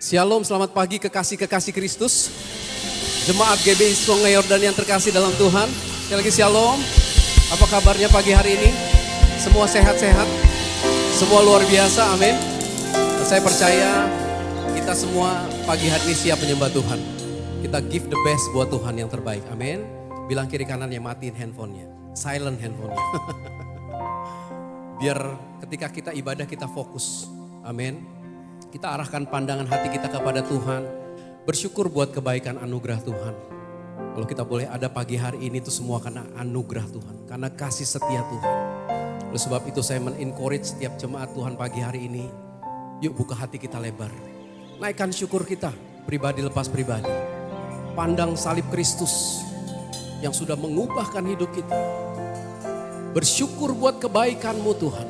Shalom, selamat pagi kekasih-kekasih Kristus. Jemaat GBI Sungai Yordan yang terkasih dalam Tuhan. Sekali lagi shalom. Apa kabarnya pagi hari ini? Semua sehat-sehat? Semua luar biasa, amin. Saya percaya kita semua pagi hari ini siap menyembah Tuhan. Kita give the best buat Tuhan yang terbaik, amin. Bilang kiri kanannya, matiin handphonenya, silent handphonenya. Biar ketika kita ibadah kita fokus, amin. Kita arahkan pandangan hati kita kepada Tuhan. Bersyukur buat kebaikan anugerah Tuhan. Kalau kita boleh ada pagi hari ini itu semua karena anugerah Tuhan. Karena kasih setia Tuhan. Oleh sebab itu saya men-encourage setiap jemaat Tuhan pagi hari ini. Yuk buka hati kita lebar. Naikkan syukur kita pribadi lepas pribadi. Pandang salib Kristus yang sudah mengubahkan hidup kita. Bersyukur buat kebaikan-Mu Tuhan.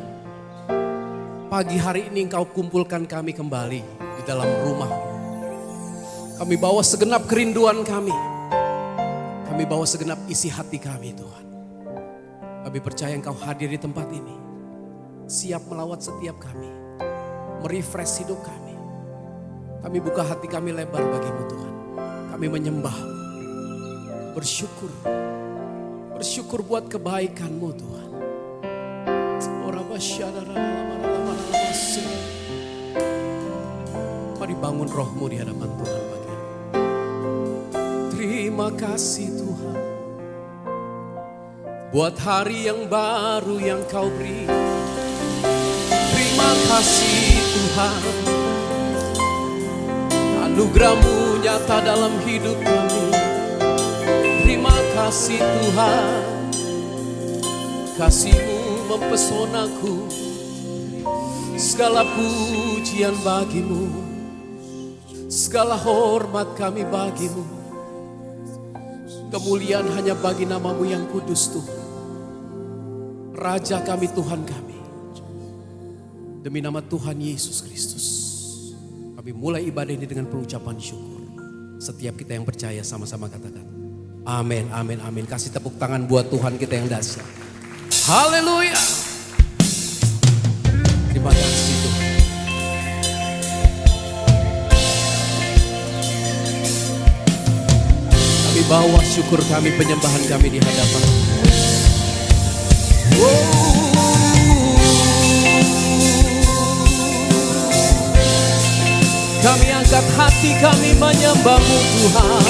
Pagi hari ini Engkau kumpulkan kami kembali di dalam rumah. Kami bawa segenap kerinduan kami. Kami bawa segenap isi hati kami Tuhan. Kami percaya Engkau hadir di tempat ini. Siap melawat setiap kami. Merefresh hidup kami. Kami buka hati kami lebar bagi-Mu Tuhan. Kami menyembah. Bersyukur. Bersyukur buat kebaikan-Mu Tuhan. Mari bangun rohmu di hadapan Tuhan pagi ini. Terima kasih Tuhan. Buat hari yang baru yang Kau beri. Terima kasih Tuhan. Anugerah-Mu nyata dalam hidup kami. Terima kasih Tuhan. Kasih-Mu mempesonaku. Segala pujian bagi-Mu. Segala hormat kami bagi-Mu. Kemuliaan hanya bagi nama-Mu yang kudus Tuhan. Raja kami, Tuhan kami. Demi nama Tuhan Yesus Kristus. Kami mulai ibadah ini dengan pengucapan syukur. Setiap kita yang percaya sama-sama katakan. Amin, amin, amin. Kasih tepuk tangan buat Tuhan kita yang dahsyat. Haleluya. Terima kasih Tuhan. Kami bawa syukur kami, penyembahan kami di hadapan. Kami angkat hati kami menyembah-Mu Tuhan.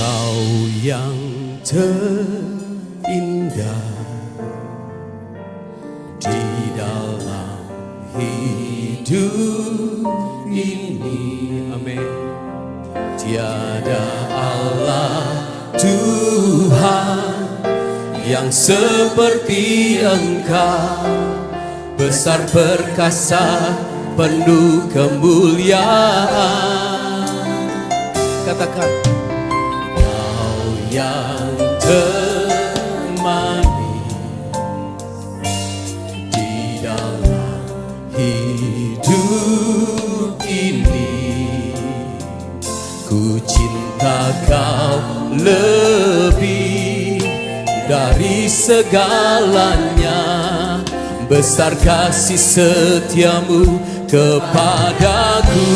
Kau yang terindah di dalam hidup ini, amin. Tiada Allah Tuhan yang seperti Engkau, besar perkasa penuh kemuliaan. Katakan, Kau yang temani di dalam hidup ini. Ku cinta Kau lebih dari segalanya. Besar kasih setiamu kepadaku.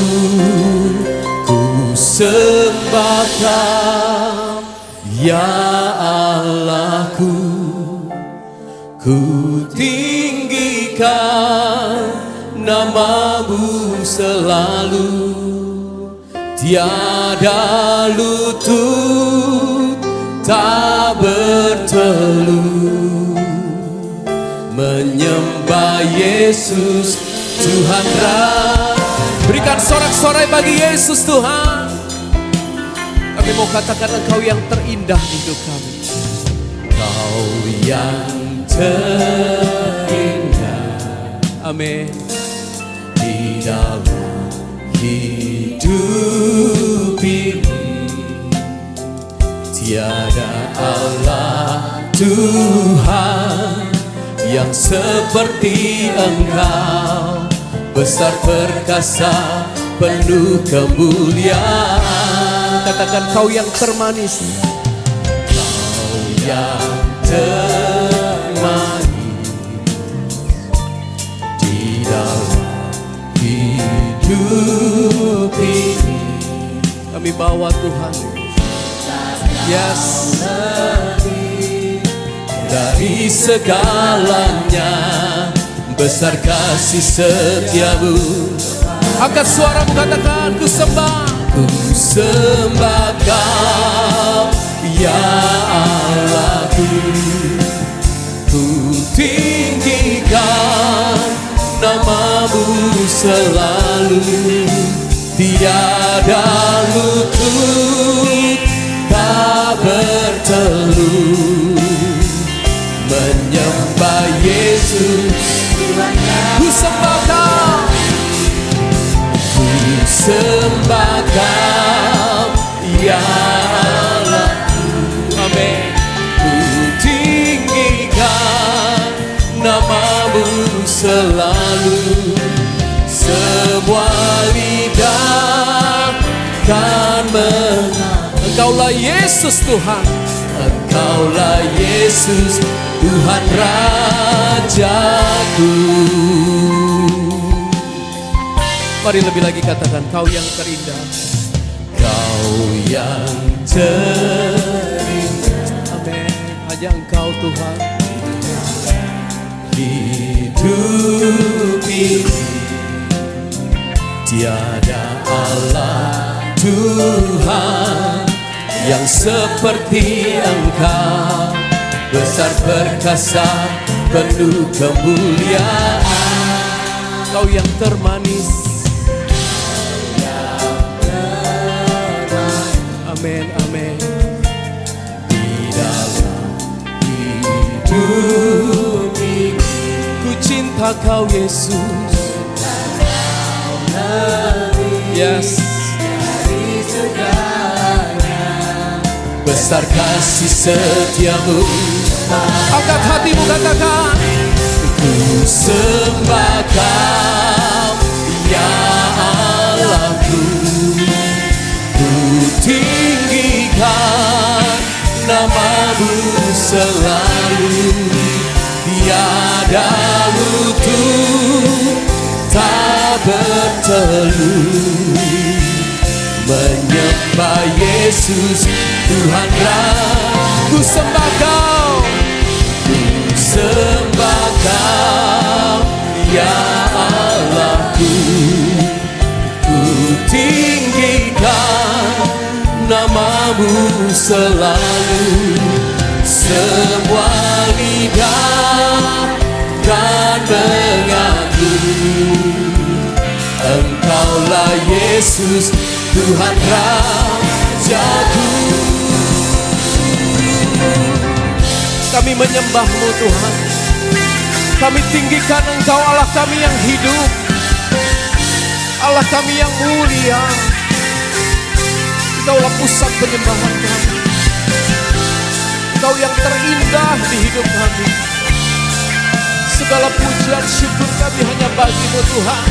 Ku sembah Kau ya Allahku. Ku tinggikan nama-Mu selalu. Tiada lutut tak bertelut menyembah Yesus Tuhan. Berikan sorak-sorai bagi Yesus Tuhan. Kami mau katakan Engkau yang terindah di hidup kami. Kau yang terindah, amin, di dalam hidup ini. Tiada Allah Tuhan yang seperti Engkau, besar perkasa penuh kemuliaan. Katakan, Kau yang termanis, Kau yang termanis hidup ini kami bawa Tuhan. Yes. Dari segalanya besar kasih setiamu. Angkat suaramu, katakan, ku sembah. Ku sembah Kau ya Allahku. Ku tinggikan namamu selalu. Tiada lutut tak bertelut menyembah Yesus. Ku sembah Kau, ku sembah Kau ya Allahku. Amin. Ku tinggikan namamu selalu. Semua lidah kan mengaku Engkaulah Yesus Tuhan. Engkaulah Yesus Tuhan Rajaku. Mari lebih lagi katakan, Kau yang terindah. Kau yang terindah. Amin. Hanya Engkau Tuhan. Hidup ini tiada Allah Tuhan yang seperti Engkau, besar perkasa penuh kemuliaan. Kau yang termanis. Amin, amin. Di dalam hidup ini ku cinta Kau Yesus. Yes. Dari segalanya besar kasih setiamu. Angkat hatimu, katakan, ku sembah Kau ya Allahku. Ku tinggikan namamu selalu. Tiada lutut tak bertelut menyembah Yesus Tuhan Ku sembah Kau, ku sembah Kau ya Allahku. Ku tinggikan namamu selalu. Semua lidah kan mengaku Engkaulah Yesus Tuhan Rajaku. Kami menyembah-Mu Tuhan. Kami tinggikan Engkau Allah kami yang hidup, Allah kami yang mulia. Engkaulah pusat penyembahan kami. Engkau yang terindah di hidup kami. Segala pujian syukur kami hanya bagi-Mu Tuhan.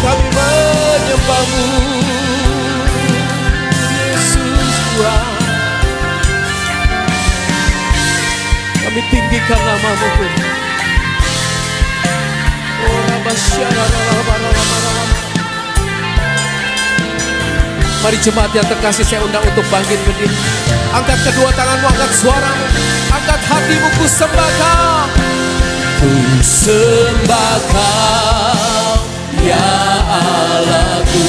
Kami menyembah-Mu Yesus Tuhan. Kami tinggikan nama-Mu Tuhan. Mari jemaat yang terkasih, saya undang untuk bangkit berdiri. Angkat kedua tanganmu, angkat suaramu, angkat hatimu. Ku sembah Kau, ku sembah Kau ya Allahku.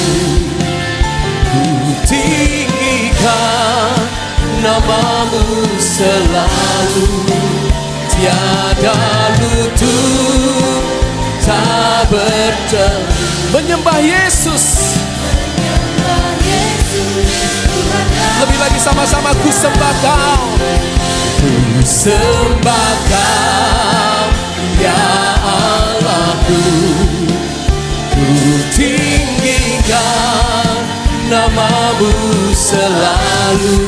Ku tinggikan namamu selalu. Tiada lutut tak bertelut menyembah Yesus. Lebih lagi sama-sama, ku sembah Kau, ku sembah Kau ya Allahku. Ku tinggikan namamu selalu.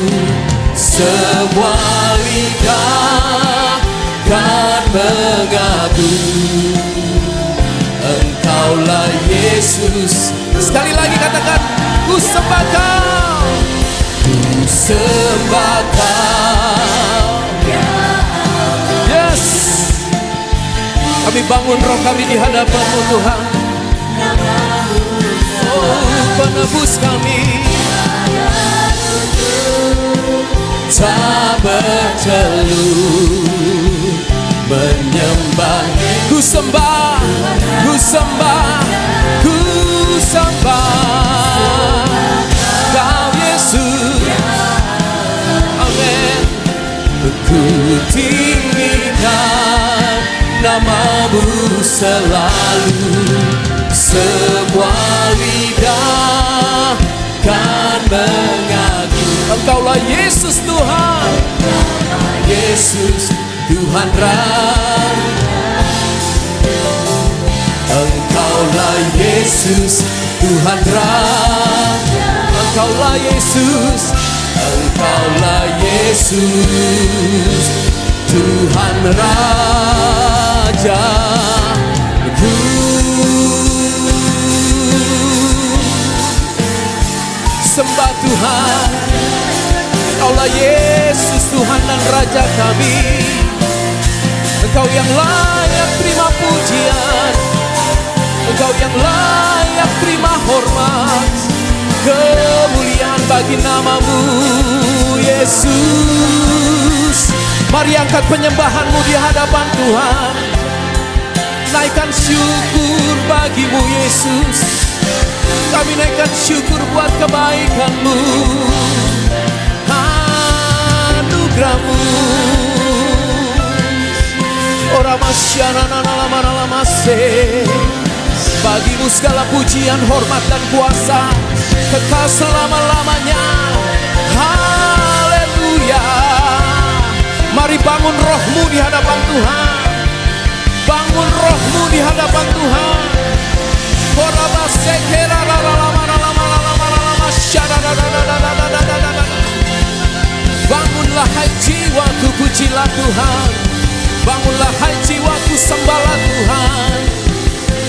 Semua lidah kan mengaku Engkaulah Yesus. Sekali lagi katakan, ku sembah Kau, ku sembah Kau. Yes. Kami Kami bangun roh kami di hadapan-Mu Tuhan. Oh penebus kami, tak berteluh menyembah. Ku sembah, ku sembah, ku sembah Kau Yesus. Amin. Ku tinggikan nama-Mu selalu, semua lidah kan mengagumi. Engkaulah Yesus Tuhan, Yesus Tuhan Raja. Engkaulah Yesus Tuhan Raja. Engkaulah Yesus, Engkaulah Yesus Tuhan Raja. Sembah Tuhan, Engkaulah Yesus Tuhan dan Raja kami. Engkau yang layak terima pujian, Engkau yang layak terima hormat, kemuliaan bagi nama-Mu Yesus. Mari angkat penyembahan-Mu di hadapan Tuhan. Naikkan syukur bagi-Mu Yesus. Kami naikkan syukur buat kebaikan-Mu, anugerah-Mu. Ora masyana nalamanalamaseh. Bagi-Mu segala pujian, hormat dan kuasa kekal selama-lamanya. Haleluya. Mari bangun roh-Mu di hadapan Tuhan. Bangun roh-Mu di hadapan Tuhan. Bangunlah hai jiwaku, pujilah Tuhan. Bangunlah hai jiwaku, sembahlah Tuhan.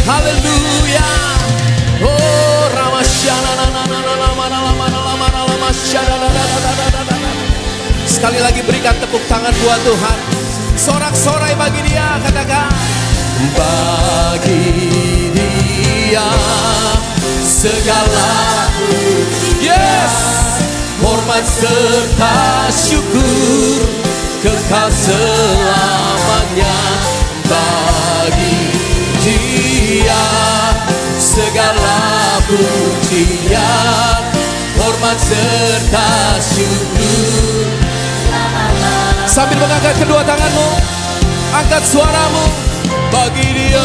Haleluya. Oh sekali lagi berikan tepuk tangan buat Tuhan. Sorak-sorai bagi Dia, katakan bagi Dia segala puji, yes, hormat serta syukur kekal selamanya. Bagi Dia segala pujian, hormat serta syukur. Sambil mengangkat kedua tanganmu, angkat suaramu bagi Dia.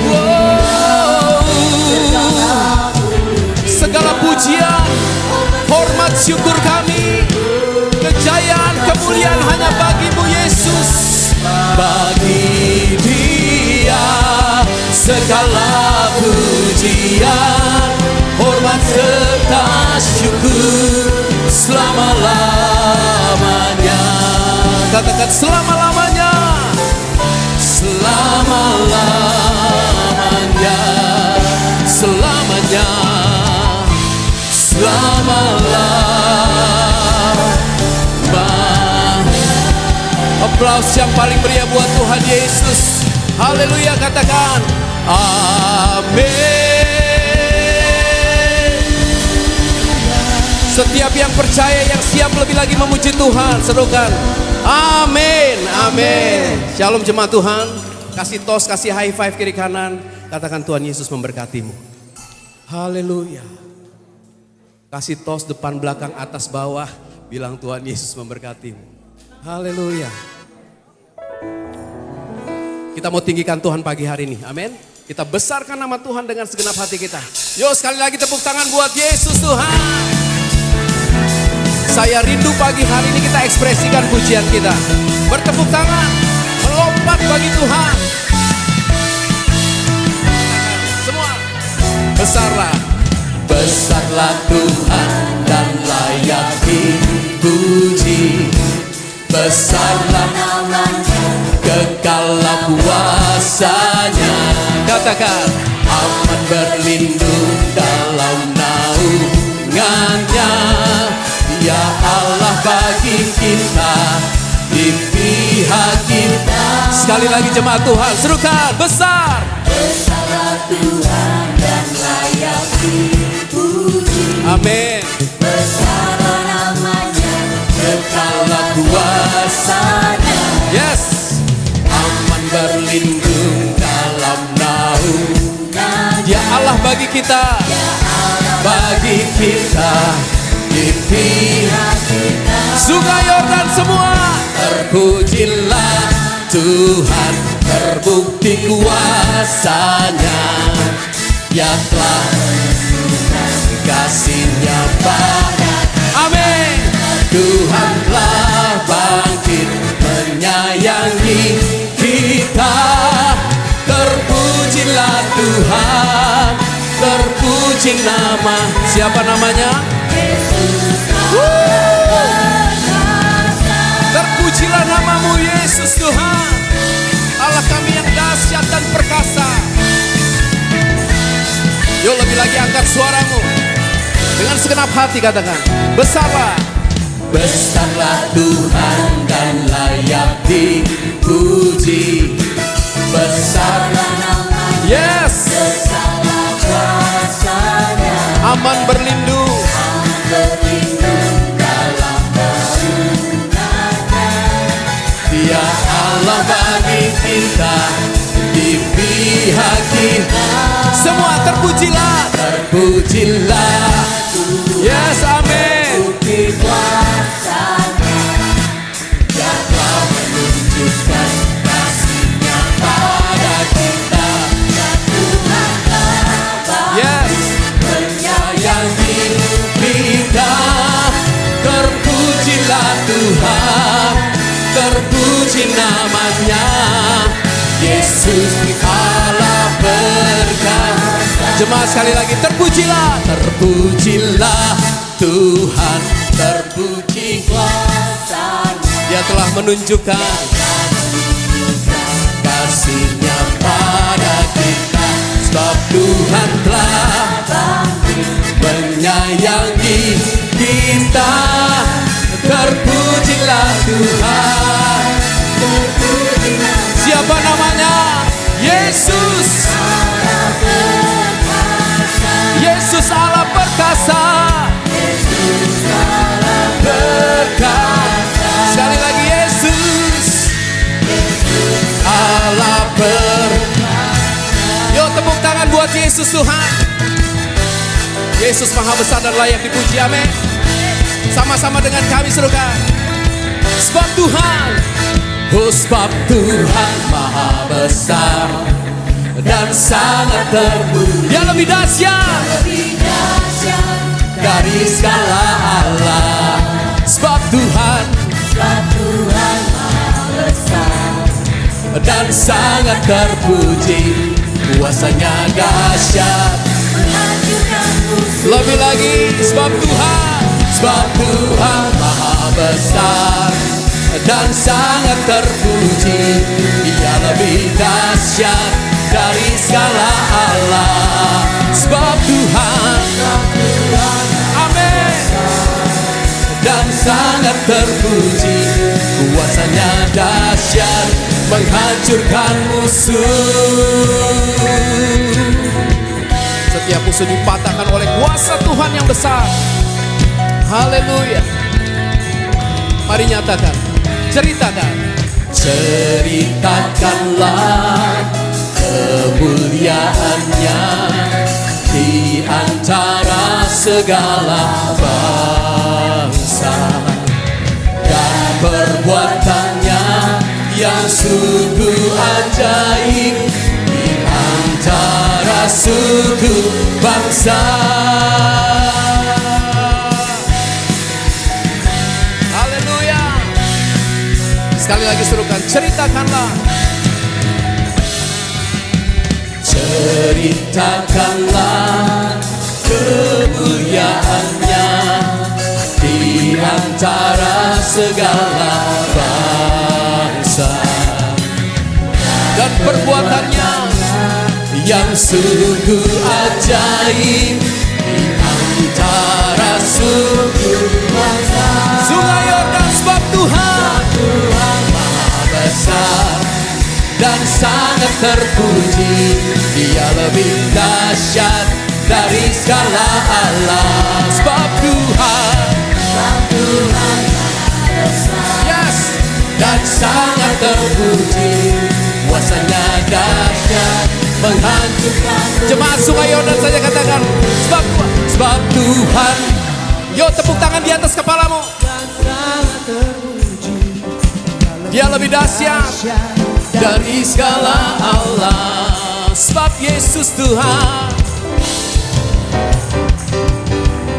Wow. Segala pujian, hormat, syukur kami, kejayaan, kemuliaan hanya bagi-Mu Yesus. Bagi Dia segala pujian, hormat serta syukur selama-lamanya. Katakan selama-lamanya, selama-lamanya, selamanya, selama-lamanya. Aplaus yang paling meriah buat Tuhan Yesus. Haleluya, katakan amin. Setiap yang percaya, yang siap lebih lagi memuji Tuhan, serukan amin, amin. Shalom jemaat Tuhan. Kasih tos, kasih high five kiri kanan. Katakan Tuhan Yesus memberkatimu. Haleluya. Kasih tos depan belakang atas bawah. Bilang Tuhan Yesus memberkatimu. Haleluya. Kita mau tinggikan Tuhan pagi hari ini, amin. Kita besarkan nama Tuhan dengan segenap hati kita. Yo, sekali lagi tepuk tangan buat Yesus Tuhan. Saya rindu pagi hari ini kita ekspresikan pujian kita. Bertepuk tangan, melompat bagi Tuhan. Semua. Besarlah, besarlah Tuhan dan layak dipuji. Besarlah namanya, kekallah kuasanya. Katakan, aman berlindung dalam naungannya. Ya Allah bagi kita, di pihak kita Sekali lagi jemaat Tuhan, serukan besar. Besarlah Tuhan dan layak dipuji. Amin. Besarlah namanya, kekallah kuasanya. Yes. Aman berlindung dalam naungan. Ya Allah bagi kita, bagi kita, di pihak kita. Sungai Yordan semua, terpujilah Tuhan, terbukti kuasanya. Ya telah menunjukkan kasih-Nya pada. Amin. Tuhan telah bangkit menyayangi kita. Terpujilah Tuhan, terpuji nama. Siapa namanya? Yesus. Terpujilah namamu Yesus Tuhan, Allah kami yang dahsyat dan perkasa. Yuk lebih lagi angkat suaramu, dengan segenap hati katakan, besarlah. Besarlah Tuhan dan layak dipuji. Besarlah namanya, yes. Besarlah kuasanya. Aman berlindung, Berlindung dalam naungannya. Dia Allah bagi kita, di pihak kita. Semua terpujilah, terpujilah. Yes, amin. Bukti kuasanya, yang telah menunjukkan kasih-Nya pada kita. Dan Tuhan telah Yes, menyayangi kita. Terpujilah Tuhan, terpuji namanya. Yesus Allah berkata. Jemaat sekali lagi, terpujilah, terpujilah Tuhan, terpuji kuasanya. Dia telah menunjukkan kasih-Nya pada kita. Sebab Tuhan telah menyayangi kita. Terpujilah Tuhan. Siapa namanya? Yesus. Yesus Allah perkasa. Berkata. Sekali lagi Yesus Allah berkata. Yuk tepuk tangan buat Yesus Tuhan. Yesus maha besar dan layak dipuji, amin. Sama-sama dengan kami serukan. Sebab Tuhan, oh sebab Tuhan maha besar dan sangat terpuji. Dia lebih dahsyat, Lebih dahsyat dari segala Allah. Sebab Tuhan, sebab Tuhan maha besar dan sangat terpuji. Kuasanya dahsyat. menghancurkan musuh. Lebih lagi, sebab Tuhan maha besar dan sangat terpuji. Dia lebih dahsyat dari segala Allah. Sebab Tuhan, amin, dan sangat terpuji. Kuasanya dahsyat menghancurkan musuh. Setiap musuh dipatahkan oleh kuasa Tuhan yang besar. Haleluya. Mari nyatakan, ceritakan. Ceritakanlah kemuliaan-Nya di antara segala bangsa, dan perbuatan-Nya yang sungguh ajaib di antara suku bangsa. Haleluya. Sekali lagi serukan, ceritakanlah. Ceritakanlah kemuliaan-Nya di antara segala bangsa, dan perbuatan-Nya yang sungguh ajaib di antara suku bangsa. Sungai Yordan, sebab Tuhan maha besar sangat terpuji. Dia lebih dahsyat dari segala alam. Sebab Tuhan, yes, dan sangat terpuji. Kuasanya dahsyat menghancurkan. Jemaat Sungai Yordan saja katakan, sebab Tuhan. Yo, tepuk tangan di atas kepalamu. Dia lebih dahsyat dari segala Allah. Sebab Yesus Tuhan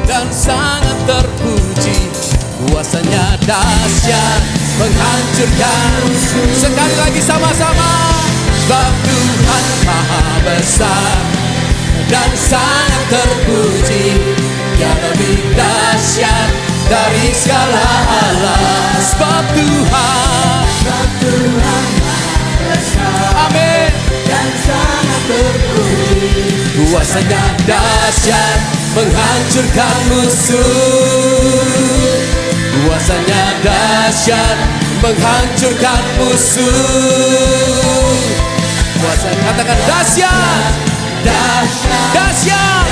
dan sangat terpuji. Kuasanya dahsyat menghancurkan. Sekali lagi sama-sama. Sebab Tuhan maha besar dan sangat terpuji. Dia lebih dahsyat dari segala Allah. Sebab Tuhan, amin, dan sangat terpuji. Kuasanya dahsyat menghancurkan musuh. Kuasanya dahsyat menghancurkan musuh. Kuasanya, katakan dahsyat, dahsyat, dahsyat,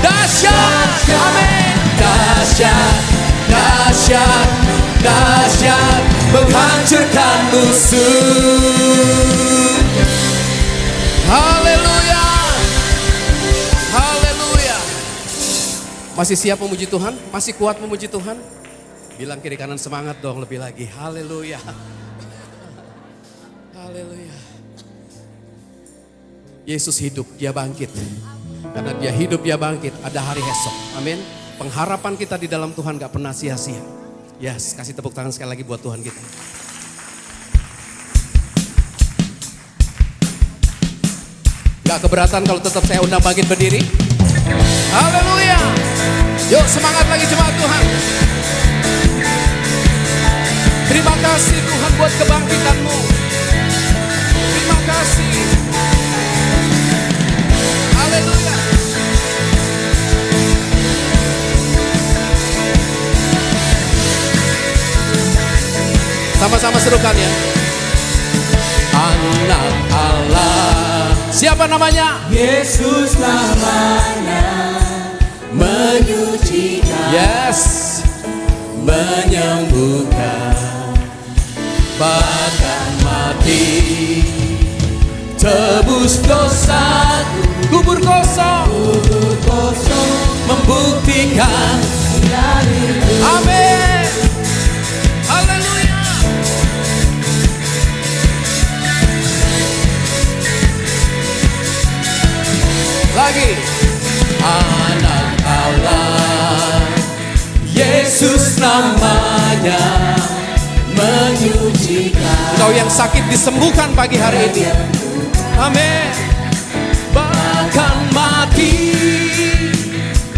dahsyat, amin. Dahsyat, dahsyat, dahsyat menghancurkan musuh. Haleluya, haleluya. Masih siap memuji Tuhan? Masih kuat memuji Tuhan? Bilang kiri kanan semangat dong, lebih lagi. Haleluya, haleluya. Yesus hidup, dia bangkit. Karena dia hidup, dia bangkit. Ada hari esok, amin. Pengharapan kita di dalam Tuhan gak pernah sia-sia. Yes, kasih tepuk tangan sekali lagi buat Tuhan kita. Gak keberatan kalau tetap saya undang bangkit berdiri? Haleluya. Yuk semangat lagi jemaat Tuhan. Terima kasih Tuhan buat kebangkitan-Mu. Terima kasih. Haleluya. Sama-sama serukan ya. Anak Allah. Siapa namanya? Yesus namanya, menyucikan, Yes, menyembuhkan, bahkan mati, tebus dosa, kubur kosong, membuktikan, amin. Haleluya. Lagi. Anak Allah, Yesus namanya, menyucikan. Kau yang sakit disembuhkan pagi hari ini. Amin. Bahkan mati,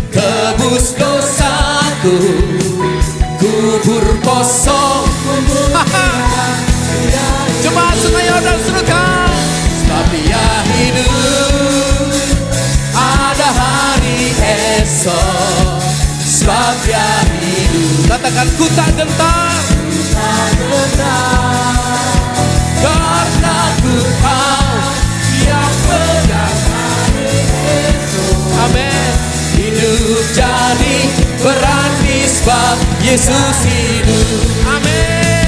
tebus dosaku, kubur kosong. Jemaat Sungai Yordan serukan. Sebab dia hidup, ada hari esok. Sebab dia hidup. Katakan ku tak gentar, karena ku tahu dia pegang hari esok. Amin. Hidup jadi berarti sebab Yesus hidup. Amin.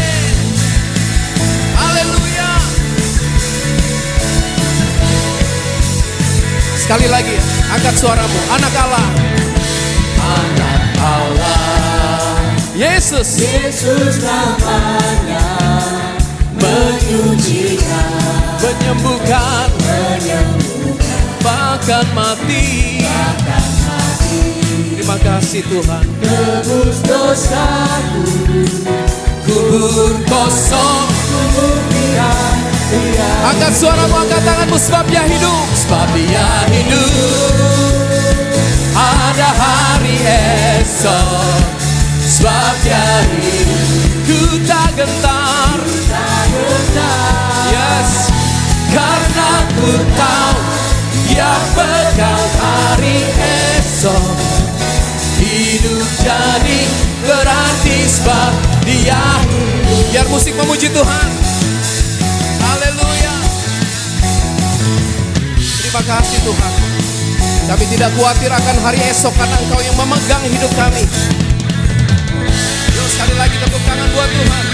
Haleluya. Sekali lagi, angkat suaramu. Anak Allah. Anak Allah. Yesus. Yesus namanya, menyucikan, Menyembuhkan, bahkan mati. Terima kasih Tuhan. tebus dosaku, Kubur kosong. Angkat suaramu, angkat tanganmu. Sebab dia hidup. Sebab dia hidup, ada hari esok. Sebab dia hidup, ku tak gentar. Yes, karena ku tahu dia pegang hari esok. Hidup jadi berarti sebab dia hidup. Biar musik memuji Tuhan. Haleluya. kasih Tuhan. Kami tidak khawatir akan hari esok karena Engkau yang memegang hidup kami. Yuk sekali lagi tepuk tangan buat Tuhan.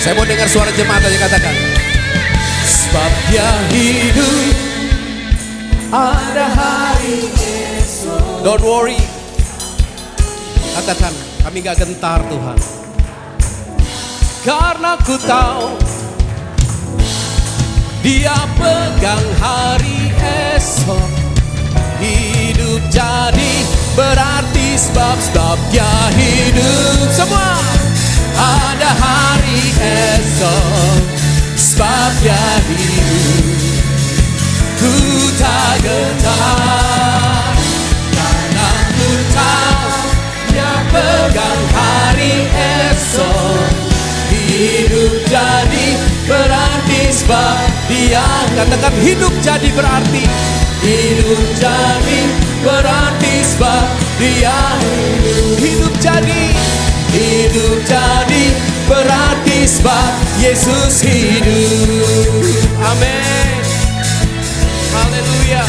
Saya mau dengar suara jemaat aja, katakan. Sebab Dia hidup, ada hari esok. Don't worry. Katakan, kami gak gentar Tuhan. Karena ku tahu Dia pegang hari esok. Hidup jadi berarti sebab Dia hidup. Semua. Ada hari esok, sebab Dia hidup. Ku tak gentar, karena ku tahu Dia pegang hari esok. Hidup jadi berarti sebab Dia. Katakan hidup jadi berarti. Hidup jadi berarti sebab Dia hidup. Hidup jadi. Hidup jadi berarti sebab Yesus hidup. Amin. Haleluya.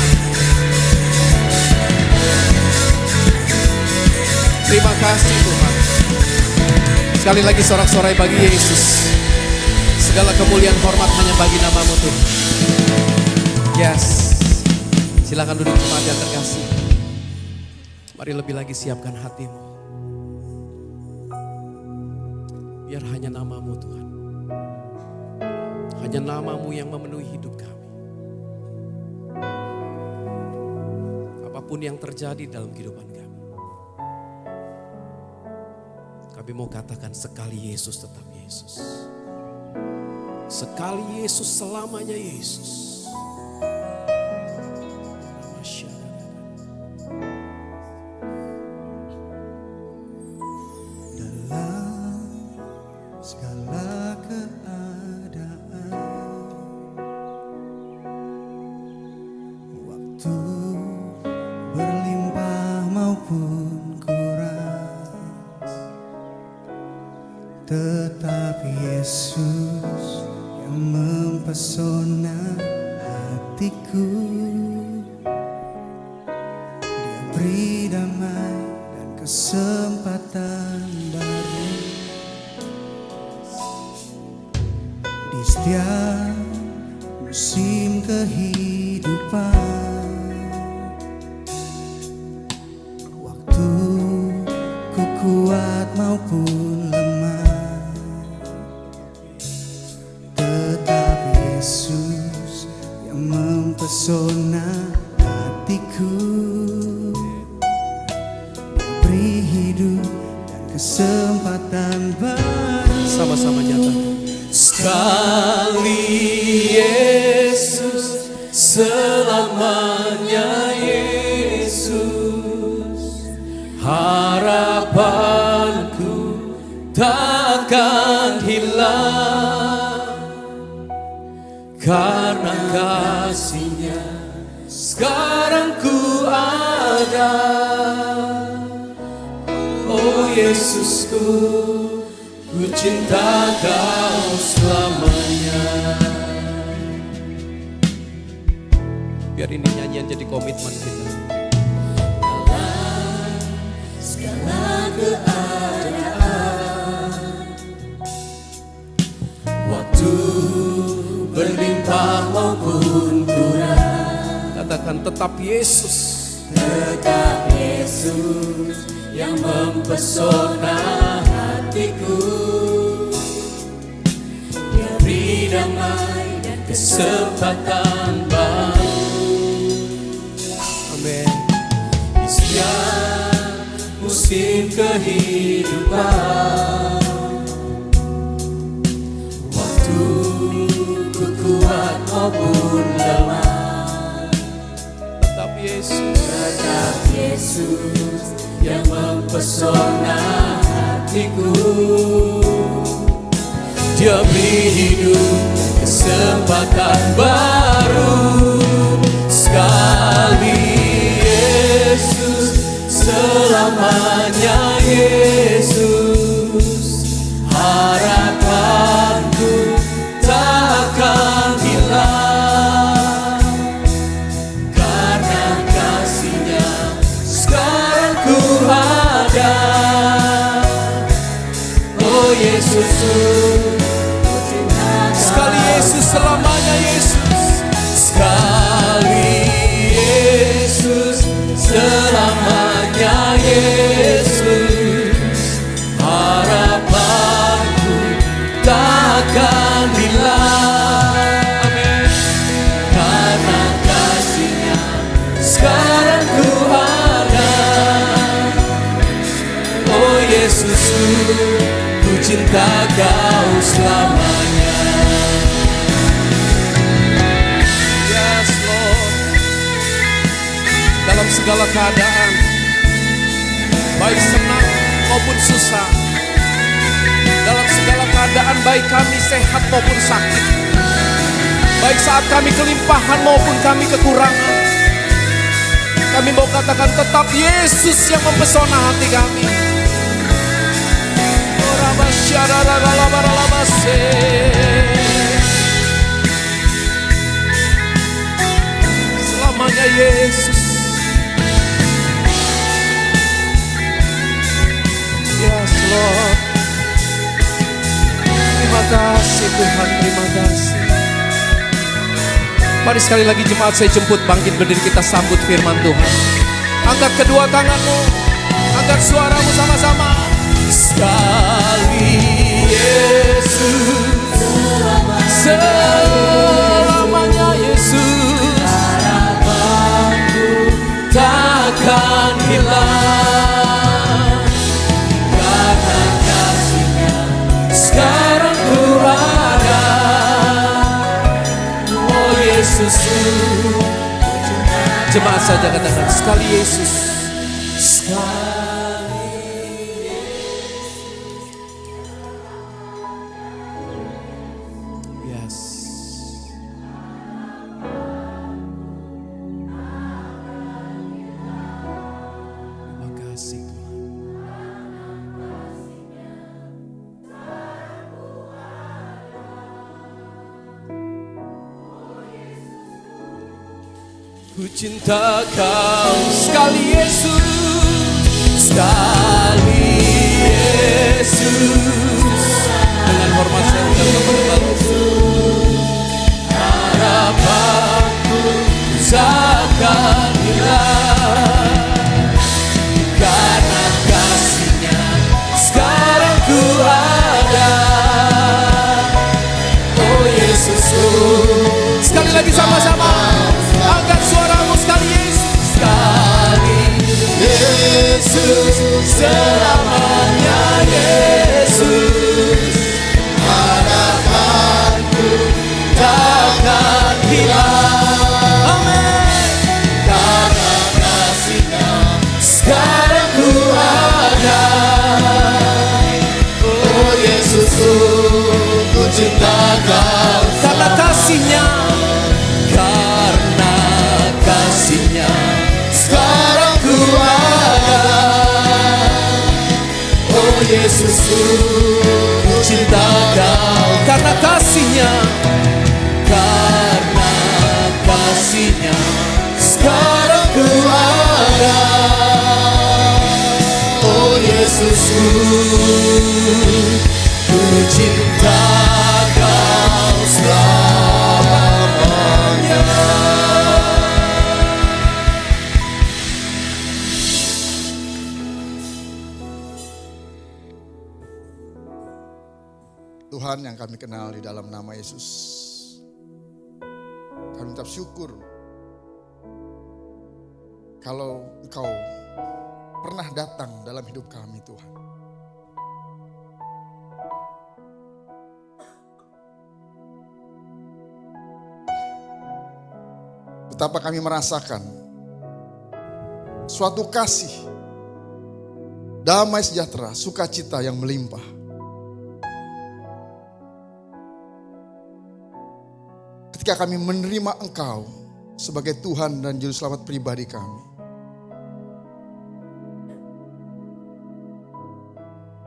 Terima kasih Tuhan. Sekali lagi sorak-sorai bagi Yesus. Segala kemuliaan hormat hanya bagi nama-Mu Tuhan. Yes. Silakan duduk jemaat yang terkasih. Mari lebih lagi siapkan hatimu. Biar hanya nama-Mu Tuhan. Hanya nama-Mu yang memenuhi hidup kami. Apapun yang terjadi dalam kehidupan kami. Kami mau katakan sekali Yesus tetap Yesus. Sekali Yesus selamanya Yesus. Tetap Yesus yang mempesona hatiku. Dia beri damai dan kesempatan baru di setiap musim kehidupan. Waktu ku kuat maupun lemah, Yesus yang mempesona hatiku. Dia beri hidup dan kesempatan baru. Sama-sama nyata. Sekali Yesus, selamanya Yesus. Harapanku takkan hilang. Karena kasih-Nya sekarang ku ada. Oh Yesusku, ku cinta Kau selamanya. Biar ini nyanyian jadi komitmen kita. Segala keadaan, waktu berlimpah maupun kurang, Katakan tetap Yesus. tetap Yesus yang mempesona hatiku. Dia beri damai dan kesempatan baru. Amin. Di setiap musim kehidupan, waktu ku kuat maupun lemah, Tetap Yesus. tetap Yesus yang mempesona hatiku. Dia beri hidup kesempatan baru sekali Yesus, selamanya Yesus. Harapanku tak akan hilang karena kasih-Nya sekarang ku ada. Oh Yesus, sekali Yesus, selamanya Yesus. Sekali Yesus, selamanya Yesus. Harapanku takkan hilang. Amin. Karena kasih-Nya sekarang ku ada. Oh Yesusku, ku cinta Kau selamanya. Yes Lord. Dalam segala keadaan, baik senang maupun susah, dalam segala keadaan baik kami sehat maupun sakit, baik saat kami kelimpahan maupun kami kekurangan, kami mau katakan tetap Yesus yang mempesona hati kami. Selamanya Yesus. Yes Lord. Terima kasih Tuhan, terima kasih. Mari sekali lagi jemaat saya jemput bangkit berdiri, kita sambut firman Tuhan. Angkat kedua tanganmu, angkat suaramu sama-sama. Sekali Yesus, selamanya Yesus. Harapanku takkan hilang karena kasih-Nya sekarang ku ada. Oh Yesusku, Jemaat saja katakan sekali Yesus. sekali Yes. Terima kasih Tuhan. Ku cinta Kau sekali Yesus, sekali Yesus. Dengan hormat saya ucapkan kepada Harapanku takkan hilang karena kasih-Nya sekarang ku ada. Oh Yesusku, sekali lagi sama-sama. Angkat suaramu sekali Yesus. sekali Yesus, selamanya Yesus. Harapanku takkan hilang. Amin. Karena kasih-Nya sekarang ku ada. Oh Yesusku, ku cinta Kau Karena kasih-Nya, karena kasih-Nya sekarang ku ada. Oh Yesusku, ku cinta Kau karena kasih-Nya, karena kasih-Nya sekarang ku ada. Oh Yesusku, ku cinta Kau selamanya. Tuhan yang kami kenal di dalam nama Yesus, kami ucap syukur kalau Engkau pernah datang dalam hidup kami Tuhan. Betapa kami merasakan suatu kasih, damai sejahtera, sukacita yang melimpah. ketika kami menerima Engkau sebagai Tuhan dan Juru Selamat pribadi kami.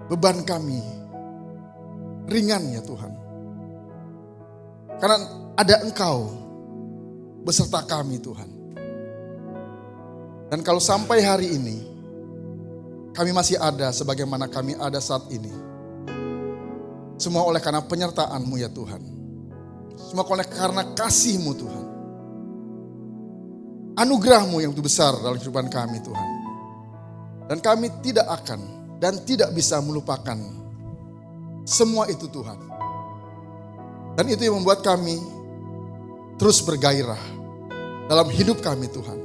Beban kami ringan ya Tuhan. Karena ada Engkau beserta kami Tuhan. Dan kalau sampai hari ini kami masih ada sebagaimana kami ada saat ini, semua oleh karena penyertaan-Mu ya Tuhan. Semua oleh karena kasih-Mu Tuhan. Anugerah-Mu yang begitu besar dalam kehidupan kami Tuhan. Dan kami tidak akan dan tidak bisa melupakan semua itu Tuhan. Dan itu yang membuat kami terus bergairah dalam hidup kami Tuhan.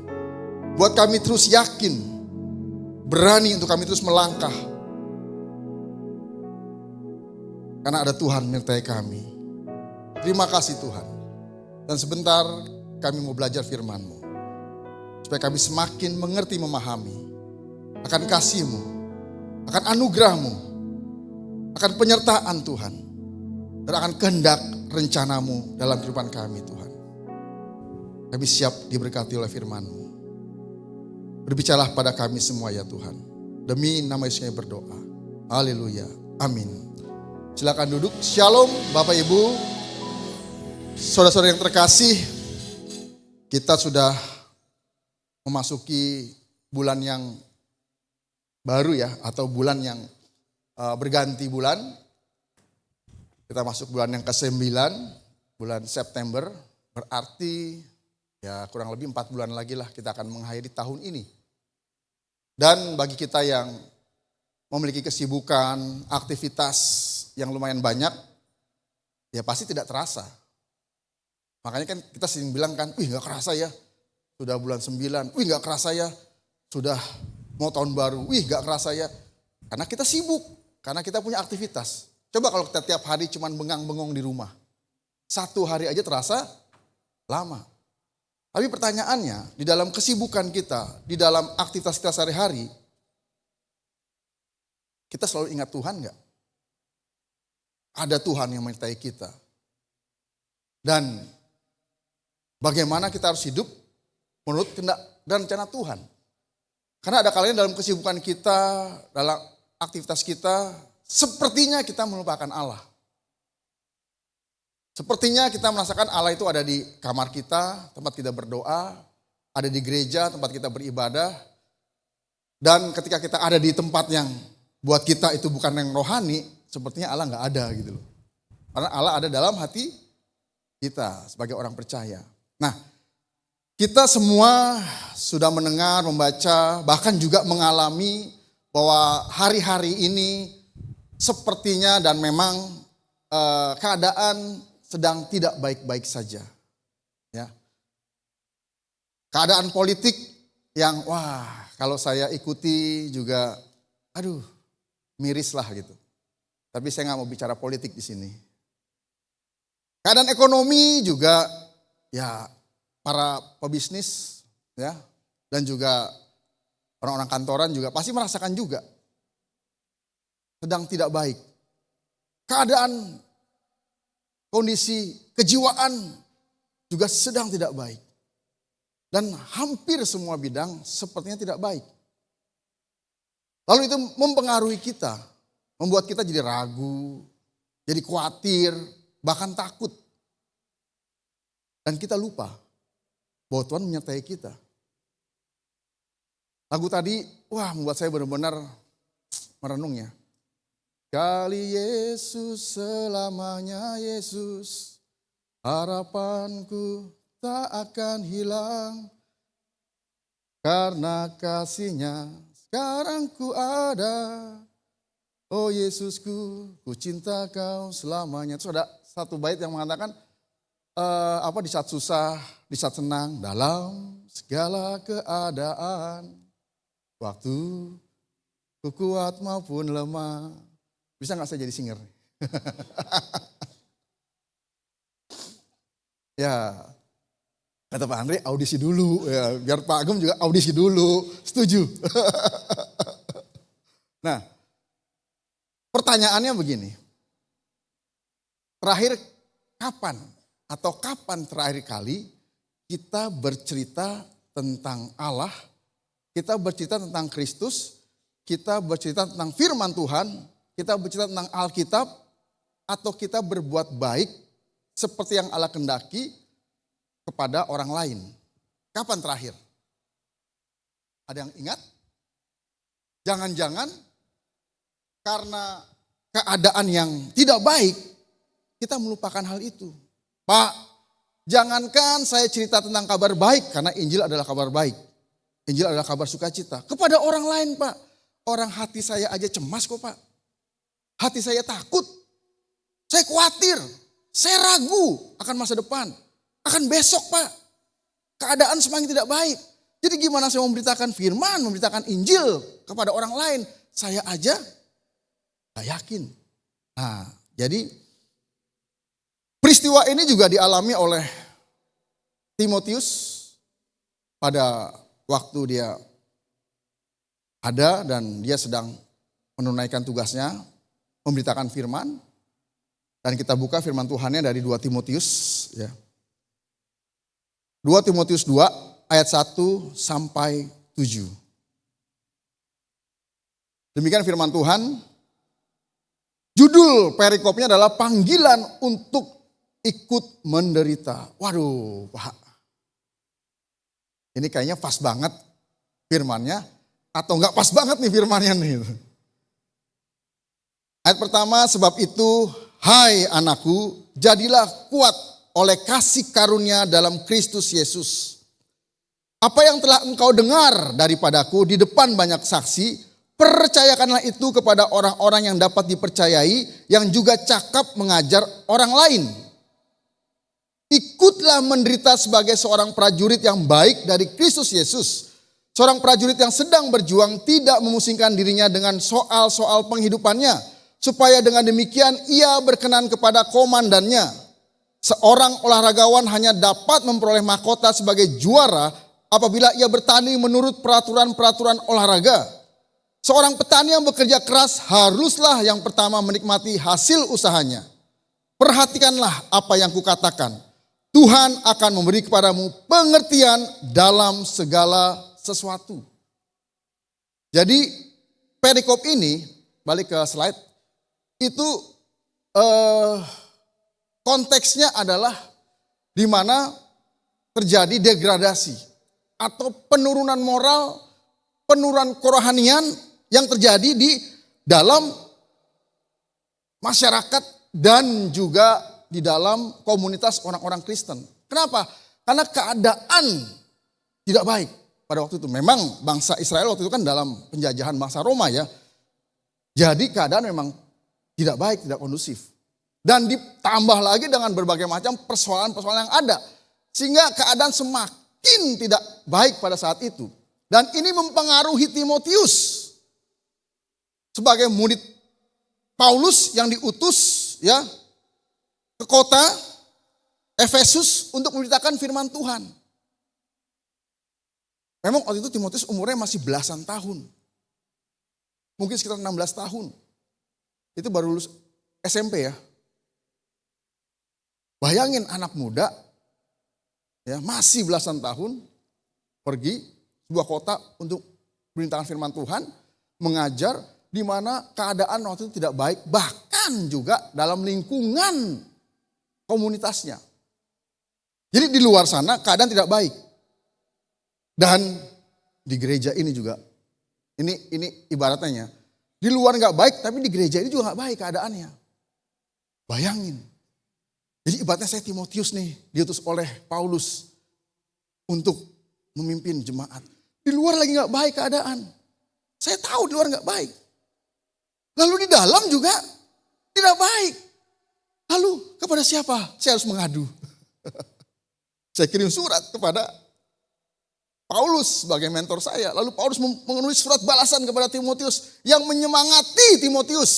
Buat kami terus yakin, berani untuk kami terus melangkah. Karena ada Tuhan menyertai kami. Terima kasih Tuhan. Dan sebentar kami mau belajar firman-Mu. Supaya kami semakin mengerti, memahami akan kasih-Mu, akan anugerah-Mu, akan penyertaan Tuhan. Dan akan kehendak rencana-Mu dalam kehidupan kami Tuhan. Kami siap diberkati oleh firman-Mu. Berbicaralah pada kami semua ya Tuhan. Demi nama Yesus kami berdoa. Haleluya. Amin. Silakan duduk. Shalom Bapak Ibu. Saudara-saudara yang terkasih. Kita sudah memasuki bulan yang baru ya. Atau bulan yang berganti bulan. Kita masuk bulan yang ke-9. Bulan September. Berarti ya kurang lebih 4 bulan lagi lah kita akan mengakhiri tahun ini. Dan bagi kita yang memiliki kesibukan, aktivitas yang lumayan banyak, ya pasti tidak terasa. Makanya kan kita sering bilang kan, wih gak kerasa ya, sudah bulan 9, wih gak kerasa ya, sudah mau tahun baru, wih gak kerasa ya. Karena kita sibuk, karena kita punya aktivitas. Coba kalau kita tiap hari cuma bengang-bengong di rumah, 1 hari aja terasa lama. Tapi pertanyaannya, di dalam kesibukan kita, di dalam aktivitas kita sehari-hari, kita selalu ingat Tuhan enggak? Ada Tuhan yang menyertai kita. Dan bagaimana kita harus hidup menurut kehendak dan rencana Tuhan. Karena ada kalanya dalam kesibukan kita, dalam aktivitas kita, sepertinya kita melupakan Allah. Sepertinya kita merasakan Allah itu ada di kamar kita, tempat kita berdoa, ada di gereja, tempat kita beribadah. Dan ketika kita ada di tempat yang buat kita itu bukan yang rohani, sepertinya Allah nggak ada gitu loh. Karena Allah ada dalam hati kita sebagai orang percaya. Nah, kita semua sudah mendengar, membaca, bahkan juga mengalami bahwa hari-hari ini sepertinya dan memang keadaan sedang tidak baik-baik saja. Ya. Keadaan politik yang wah kalau saya ikuti juga aduh miris lah gitu. Tapi saya nggak mau bicara politik di sini. Keadaan ekonomi juga ya para pebisnis ya dan juga orang-orang kantoran juga pasti merasakan juga sedang tidak baik. Keadaan kondisi kejiwaan juga sedang tidak baik. Dan hampir semua bidang sepertinya tidak baik. Lalu itu mempengaruhi kita. Membuat kita jadi ragu, jadi khawatir, bahkan takut. Dan kita lupa bahwa Tuhan menyertai kita. Lagu tadi, wah membuat saya benar-benar merenung ya. Kali Yesus selamanya Yesus, harapanku tak akan hilang. Karena kasih-Nya sekarang ku ada. Oh Yesusku, ku cinta Kau selamanya. Terus ada satu bait yang mengatakan, di saat susah, di saat senang, dalam segala keadaan. Waktu ku kuat maupun lemah. Bisa gak saya jadi singer? Ya, kata Pak Andre audisi dulu. Ya, biar Pak Agum juga audisi dulu. Setuju? Nah, pertanyaannya begini. Terakhir, kapan atau kapan terakhir kali kita bercerita tentang Allah, kita bercerita tentang Kristus, kita bercerita tentang firman Tuhan, kita bercerita tentang Alkitab, atau kita berbuat baik seperti yang Allah kehendaki kepada orang lain. Kapan terakhir? Ada yang ingat? Jangan-jangan karena keadaan yang tidak baik, kita melupakan hal itu. Pak, jangankan saya cerita tentang kabar baik, karena Injil adalah kabar baik. Injil adalah kabar sukacita. Kepada orang lain, Pak. Orang hati saya aja cemas kok, Pak. Hati saya takut. Saya khawatir. Saya ragu akan masa depan. Akan besok, Pak. Keadaan semakin tidak baik. Jadi gimana saya memberitakan firman, memberitakan Injil kepada orang lain. Saya aja gak yakin. Nah, jadi peristiwa ini juga dialami oleh Timotius pada waktu dia ada dan dia sedang menunaikan tugasnya, memberitakan firman. Dan kita buka firman Tuhannya dari 2 Timotius. Ya. 2 Timotius 2 ayat 1 sampai 7. Demikian firman Tuhan. Judul perikopnya adalah panggilan untuk ikut menderita. Waduh, Pak. Ini kayaknya pas banget firmannya. Atau enggak pas banget nih firmannya nih. Ayat pertama, sebab itu, hai anakku, jadilah kuat oleh kasih karunia dalam Kristus Yesus. Apa yang telah engkau dengar daripadaku di depan banyak saksi, percayakanlah itu kepada orang-orang yang dapat dipercayai, yang juga cakap mengajar orang lain. Ikutlah menderita sebagai seorang prajurit yang baik dari Kristus Yesus. Seorang prajurit yang sedang berjuang tidak memusingkan dirinya dengan soal-soal penghidupannya. Supaya dengan demikian ia berkenan kepada komandannya. Seorang olahragawan hanya dapat memperoleh mahkota sebagai juara apabila ia bertanding menurut peraturan-peraturan olahraga. Seorang petani yang bekerja keras haruslah yang pertama menikmati hasil usahanya. Perhatikanlah apa yang kukatakan. Tuhan akan memberi kepadamu pengertian dalam segala sesuatu. Jadi perikop ini, balik ke slide, itu konteksnya adalah di mana terjadi degradasi atau penurunan moral, penurunan kerohanian yang terjadi di dalam masyarakat dan juga di dalam komunitas orang-orang Kristen. Kenapa? Karena keadaan tidak baik pada waktu itu. Memang bangsa Israel waktu itu kan dalam penjajahan bangsa Roma ya. Jadi keadaan memang tidak baik, tidak kondusif. Dan ditambah lagi dengan berbagai macam persoalan-persoalan yang ada. Sehingga keadaan semakin tidak baik pada saat itu. Dan ini mempengaruhi Timotius. Sebagai murid Paulus yang diutus ya ke kota Efesus untuk memberitakan firman Tuhan. Memang waktu itu Timotius umurnya masih belasan tahun. Mungkin sekitar 16 tahun. Itu baru lulus SMP ya. Bayangin anak muda ya masih belasan tahun pergi sebuah kota untuk memberitakan firman Tuhan, mengajar di mana keadaan waktu itu tidak baik, bahkan juga dalam lingkungan komunitasnya. Jadi di luar sana keadaan tidak baik. Dan di gereja ini juga, ini ibaratnya, di luar nggak baik, tapi di gereja ini juga nggak baik keadaannya. Bayangin. Jadi ibaratnya saya Timotius nih, diutus oleh Paulus untuk memimpin jemaat. Di luar lagi nggak baik keadaan. Saya tahu di luar nggak baik. Lalu di dalam juga tidak baik. Lalu kepada siapa saya harus mengadu? Saya kirim surat kepada Paulus sebagai mentor saya. Lalu Paulus menulis surat balasan kepada Timotius yang menyemangati Timotius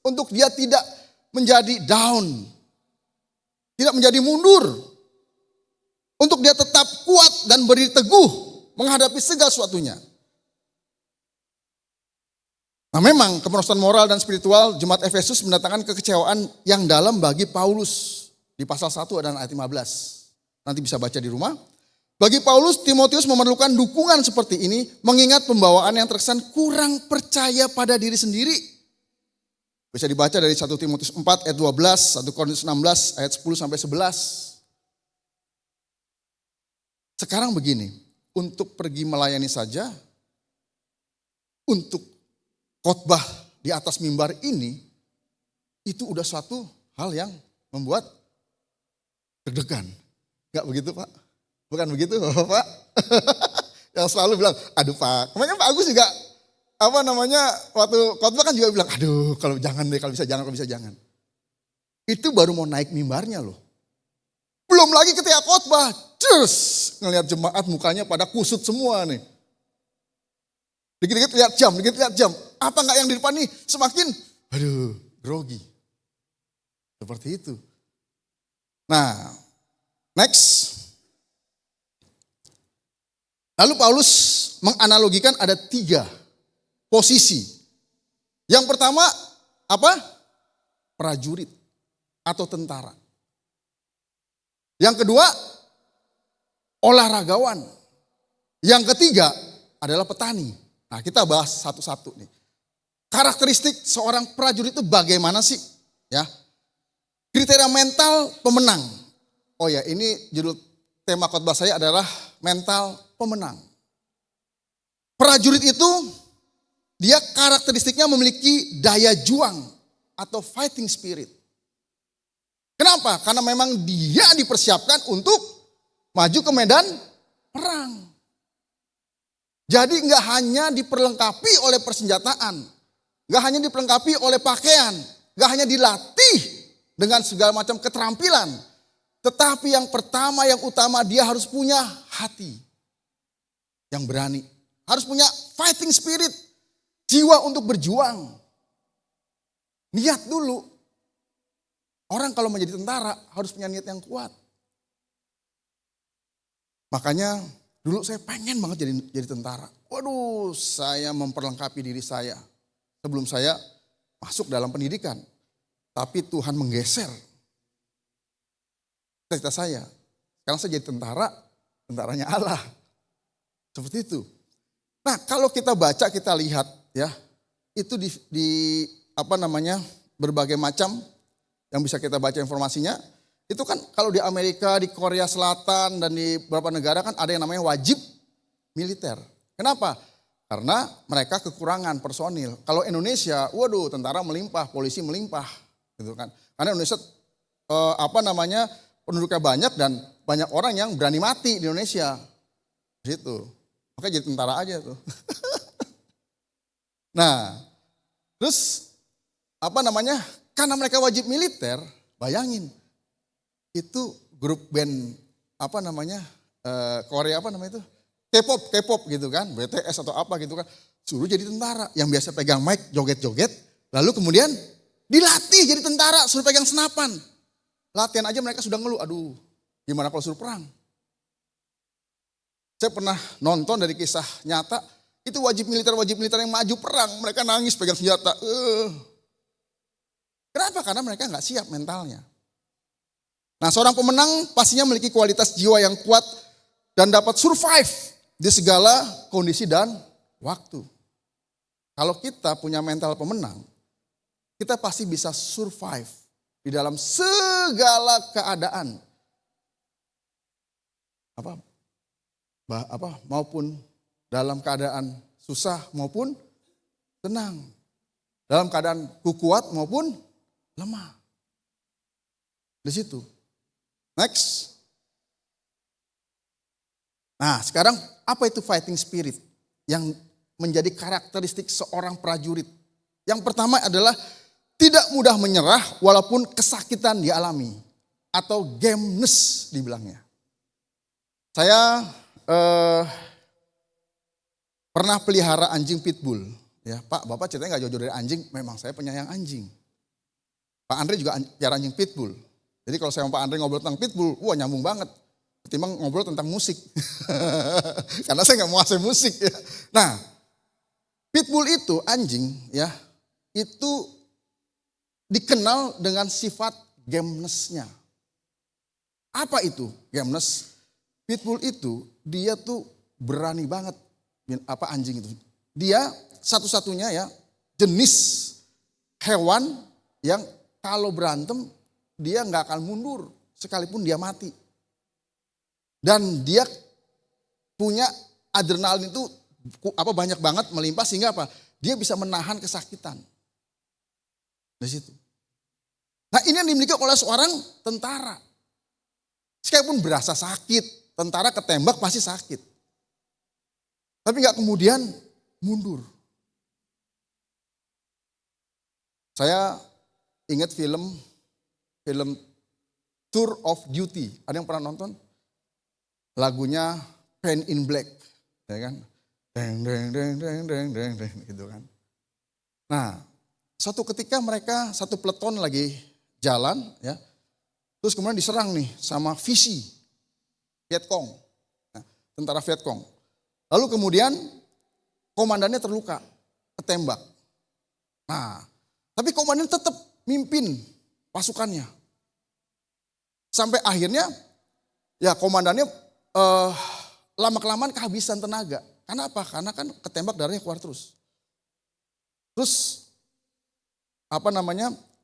untuk dia tidak menjadi down. Tidak menjadi mundur. Untuk dia tetap kuat dan berdiri teguh menghadapi segala sesuatunya. Nah memang kemerosotan moral dan spiritual jemaat Efesus mendatangkan kekecewaan yang dalam bagi Paulus. Di pasal 1 dan ayat 15. Nanti bisa baca di rumah. Bagi Paulus, Timotius memerlukan dukungan seperti ini mengingat pembawaan yang terkesan kurang percaya pada diri sendiri. Bisa dibaca dari 1 Timotius 4 ayat 12, 1 Korintus 16 ayat 10 sampai 11. Sekarang begini, untuk pergi melayani saja, untuk khotbah di atas mimbar ini, itu udah suatu hal yang membuat deg-degan. Enggak begitu Pak? Bukan begitu Pak? Yang selalu bilang, aduh Pak. Kemarin Pak Agus juga, waktu khotbah kan juga bilang, aduh kalau jangan deh, kalau bisa jangan. Itu baru mau naik mimbarnya loh. Belum lagi ketika khotbah, terus ngelihat jemaat mukanya pada kusut semua nih. Dikit-dikit lihat jam. Apa enggak yang di depan nih semakin, aduh grogi. Seperti itu. Nah, next. Lalu Paulus menganalogikan ada 3 posisi. Yang pertama apa? Prajurit atau tentara. Yang kedua olahragawan. Yang ketiga adalah petani. Nah, kita bahas satu-satu nih. Karakteristik seorang prajurit itu bagaimana sih? Ya. Kriteria mental pemenang. Oh ya, ini judul tema khotbah saya adalah mental pemenang. Prajurit itu dia karakteristiknya memiliki daya juang atau fighting spirit. Kenapa? Karena memang dia dipersiapkan untuk maju ke medan perang. Jadi nggak hanya diperlengkapi oleh persenjataan, nggak hanya diperlengkapi oleh pakaian, nggak hanya dilatih dengan segala macam keterampilan, tetapi yang pertama, yang utama dia harus punya hati yang berani, harus punya fighting spirit, jiwa untuk berjuang. Niat dulu. Orang kalau menjadi tentara harus punya niat yang kuat. Makanya dulu saya pengen banget jadi tentara. Waduh, saya memperlengkapi diri saya sebelum saya masuk dalam pendidikan. Tapi Tuhan menggeser cita-cita saya. Sekarang saya jadi tentara, tentaranya Allah. Seperti itu. Nah, kalau kita baca, kita lihat ya, itu di berbagai macam yang bisa kita baca informasinya. Itu kan kalau di Amerika, di Korea Selatan, dan di beberapa negara kan ada yang namanya wajib militer. Kenapa? Karena mereka kekurangan personil. Kalau Indonesia, waduh tentara melimpah, polisi melimpah. Gitu kan. Karena Indonesia penduduknya banyak dan banyak orang yang berani mati di Indonesia. Gitu. Makanya jadi tentara aja tuh. Nah, terus karena mereka wajib militer, bayangin. Itu grup band Korea itu? K-pop gitu kan, BTS atau apa gitu kan. Suruh jadi tentara, yang biasa pegang mic, joget-joget. Lalu kemudian dilatih jadi tentara, suruh pegang senapan. Latihan aja mereka sudah ngeluh, aduh gimana kalau suruh perang. Saya pernah nonton dari kisah nyata, itu wajib militer yang maju perang. Mereka nangis pegang senjata. Kenapa? Karena mereka gak siap mentalnya. Nah, seorang pemenang pastinya memiliki kualitas jiwa yang kuat dan dapat survive di segala kondisi dan waktu. Kalau kita punya mental pemenang, kita pasti bisa survive di dalam segala keadaan. Maupun dalam keadaan susah maupun tenang. Dalam keadaan kuat maupun lemah. Di situ. Next. Nah, sekarang apa itu fighting spirit yang menjadi karakteristik seorang prajurit? Yang pertama adalah tidak mudah menyerah walaupun kesakitan dialami atau gameness dibilangnya. Saya pernah pelihara anjing pitbull. Ya, Pak, Bapak ceritanya gak jauh-jauh dari anjing, memang saya penyayang anjing. Pak Andre juga pelihara anjing pitbull. Jadi kalau saya sama Pak Andre ngobrol tentang pitbull, wah nyambung banget. Ketimbang ngobrol tentang musik. Karena saya gak menguasai musik ya. Nah, pitbull itu anjing ya, itu dikenal dengan sifat gameness-nya. Apa itu Gemnes? Pitbull itu dia tuh berani banget, anjing itu. Dia satu-satunya ya jenis hewan yang kalau berantem dia nggak akan mundur sekalipun dia mati. Dan dia punya adrenalin itu banyak banget melimpah sehingga apa? Dia bisa menahan kesakitan. Di situ. Nah, ini yang dimiliki oleh seorang tentara. Sekalipun berasa sakit, tentara ketembak pasti sakit. Tapi nggak kemudian mundur. Saya ingat film Tour of Duty. Ada yang pernah nonton? Lagunya Paint in Black, ya kan? Deng deng deng deng deng deng deng gitu kan. Nah, suatu ketika mereka satu peleton lagi jalan ya. Terus kemudian diserang nih sama Vichy, Vietcong. Nah, tentara Vietcong. Lalu kemudian komandannya terluka, ketembak. Nah, tapi komandan tetap mimpin pasukannya. Sampai akhirnya ya komandannya lama-kelamaan kehabisan tenaga. Karena apa? Karena kan ketembak darahnya keluar terus. Terus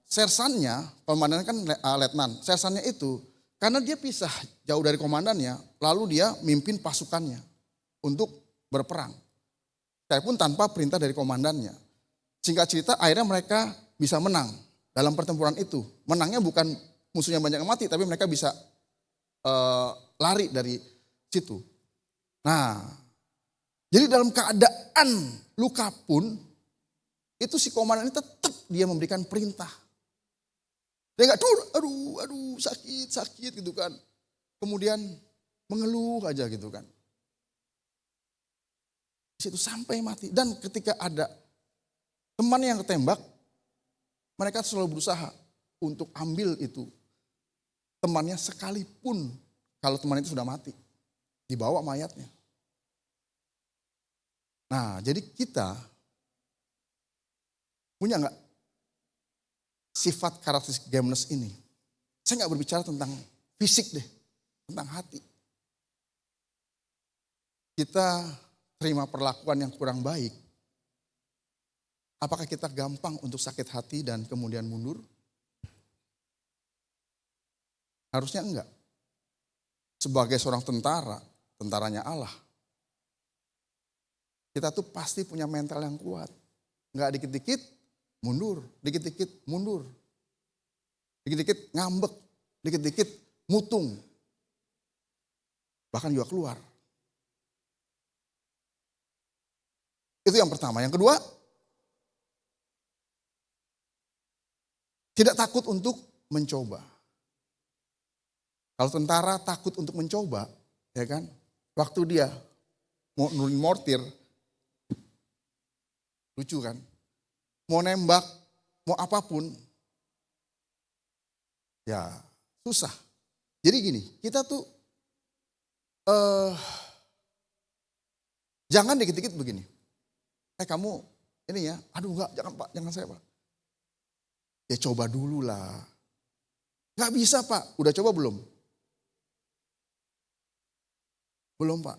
sersannya, komandannya kan letnan. Sersannya itu karena dia pisah jauh dari komandannya, lalu dia mimpin pasukannya untuk berperang. Sekalipun tanpa perintah dari komandannya. Singkat cerita akhirnya mereka bisa menang dalam pertempuran itu. Menangnya bukan musuhnya banyak yang mati, tapi mereka bisa lari dari situ. Nah, jadi dalam keadaan luka pun, itu si komandan ini tetap dia memberikan perintah. Dia enggak aduh sakit gitu kan. Kemudian mengeluh aja gitu kan. Di situ sampai mati. Dan ketika ada teman yang ketembak, mereka selalu berusaha untuk ambil itu temannya sekalipun kalau teman itu sudah mati. Dibawa mayatnya. Nah, jadi kita punya enggak sifat karakteristik Gemnes ini? Saya enggak berbicara tentang fisik deh, tentang hati. Kita terima perlakuan yang kurang baik. Apakah kita gampang untuk sakit hati dan kemudian mundur? Harusnya enggak. Sebagai seorang tentara, tentaranya Allah. Kita tuh pasti punya mental yang kuat. Enggak dikit-dikit mundur, dikit-dikit mundur. Dikit-dikit ngambek, dikit-dikit mutung. Bahkan juga keluar. Itu yang pertama. Yang kedua, tidak takut untuk mencoba. Kalau tentara takut untuk mencoba, ya kan? Waktu dia mau nurin mortir, lucu kan? Mau nembak, mau apapun, ya susah. Jadi gini, kita tuh jangan dikit-dikit begini. Kamu ini ya, aduh enggak, jangan Pak, jangan saya Pak. Ya coba dulu lah. Enggak bisa Pak, udah coba belum? Belum Pak.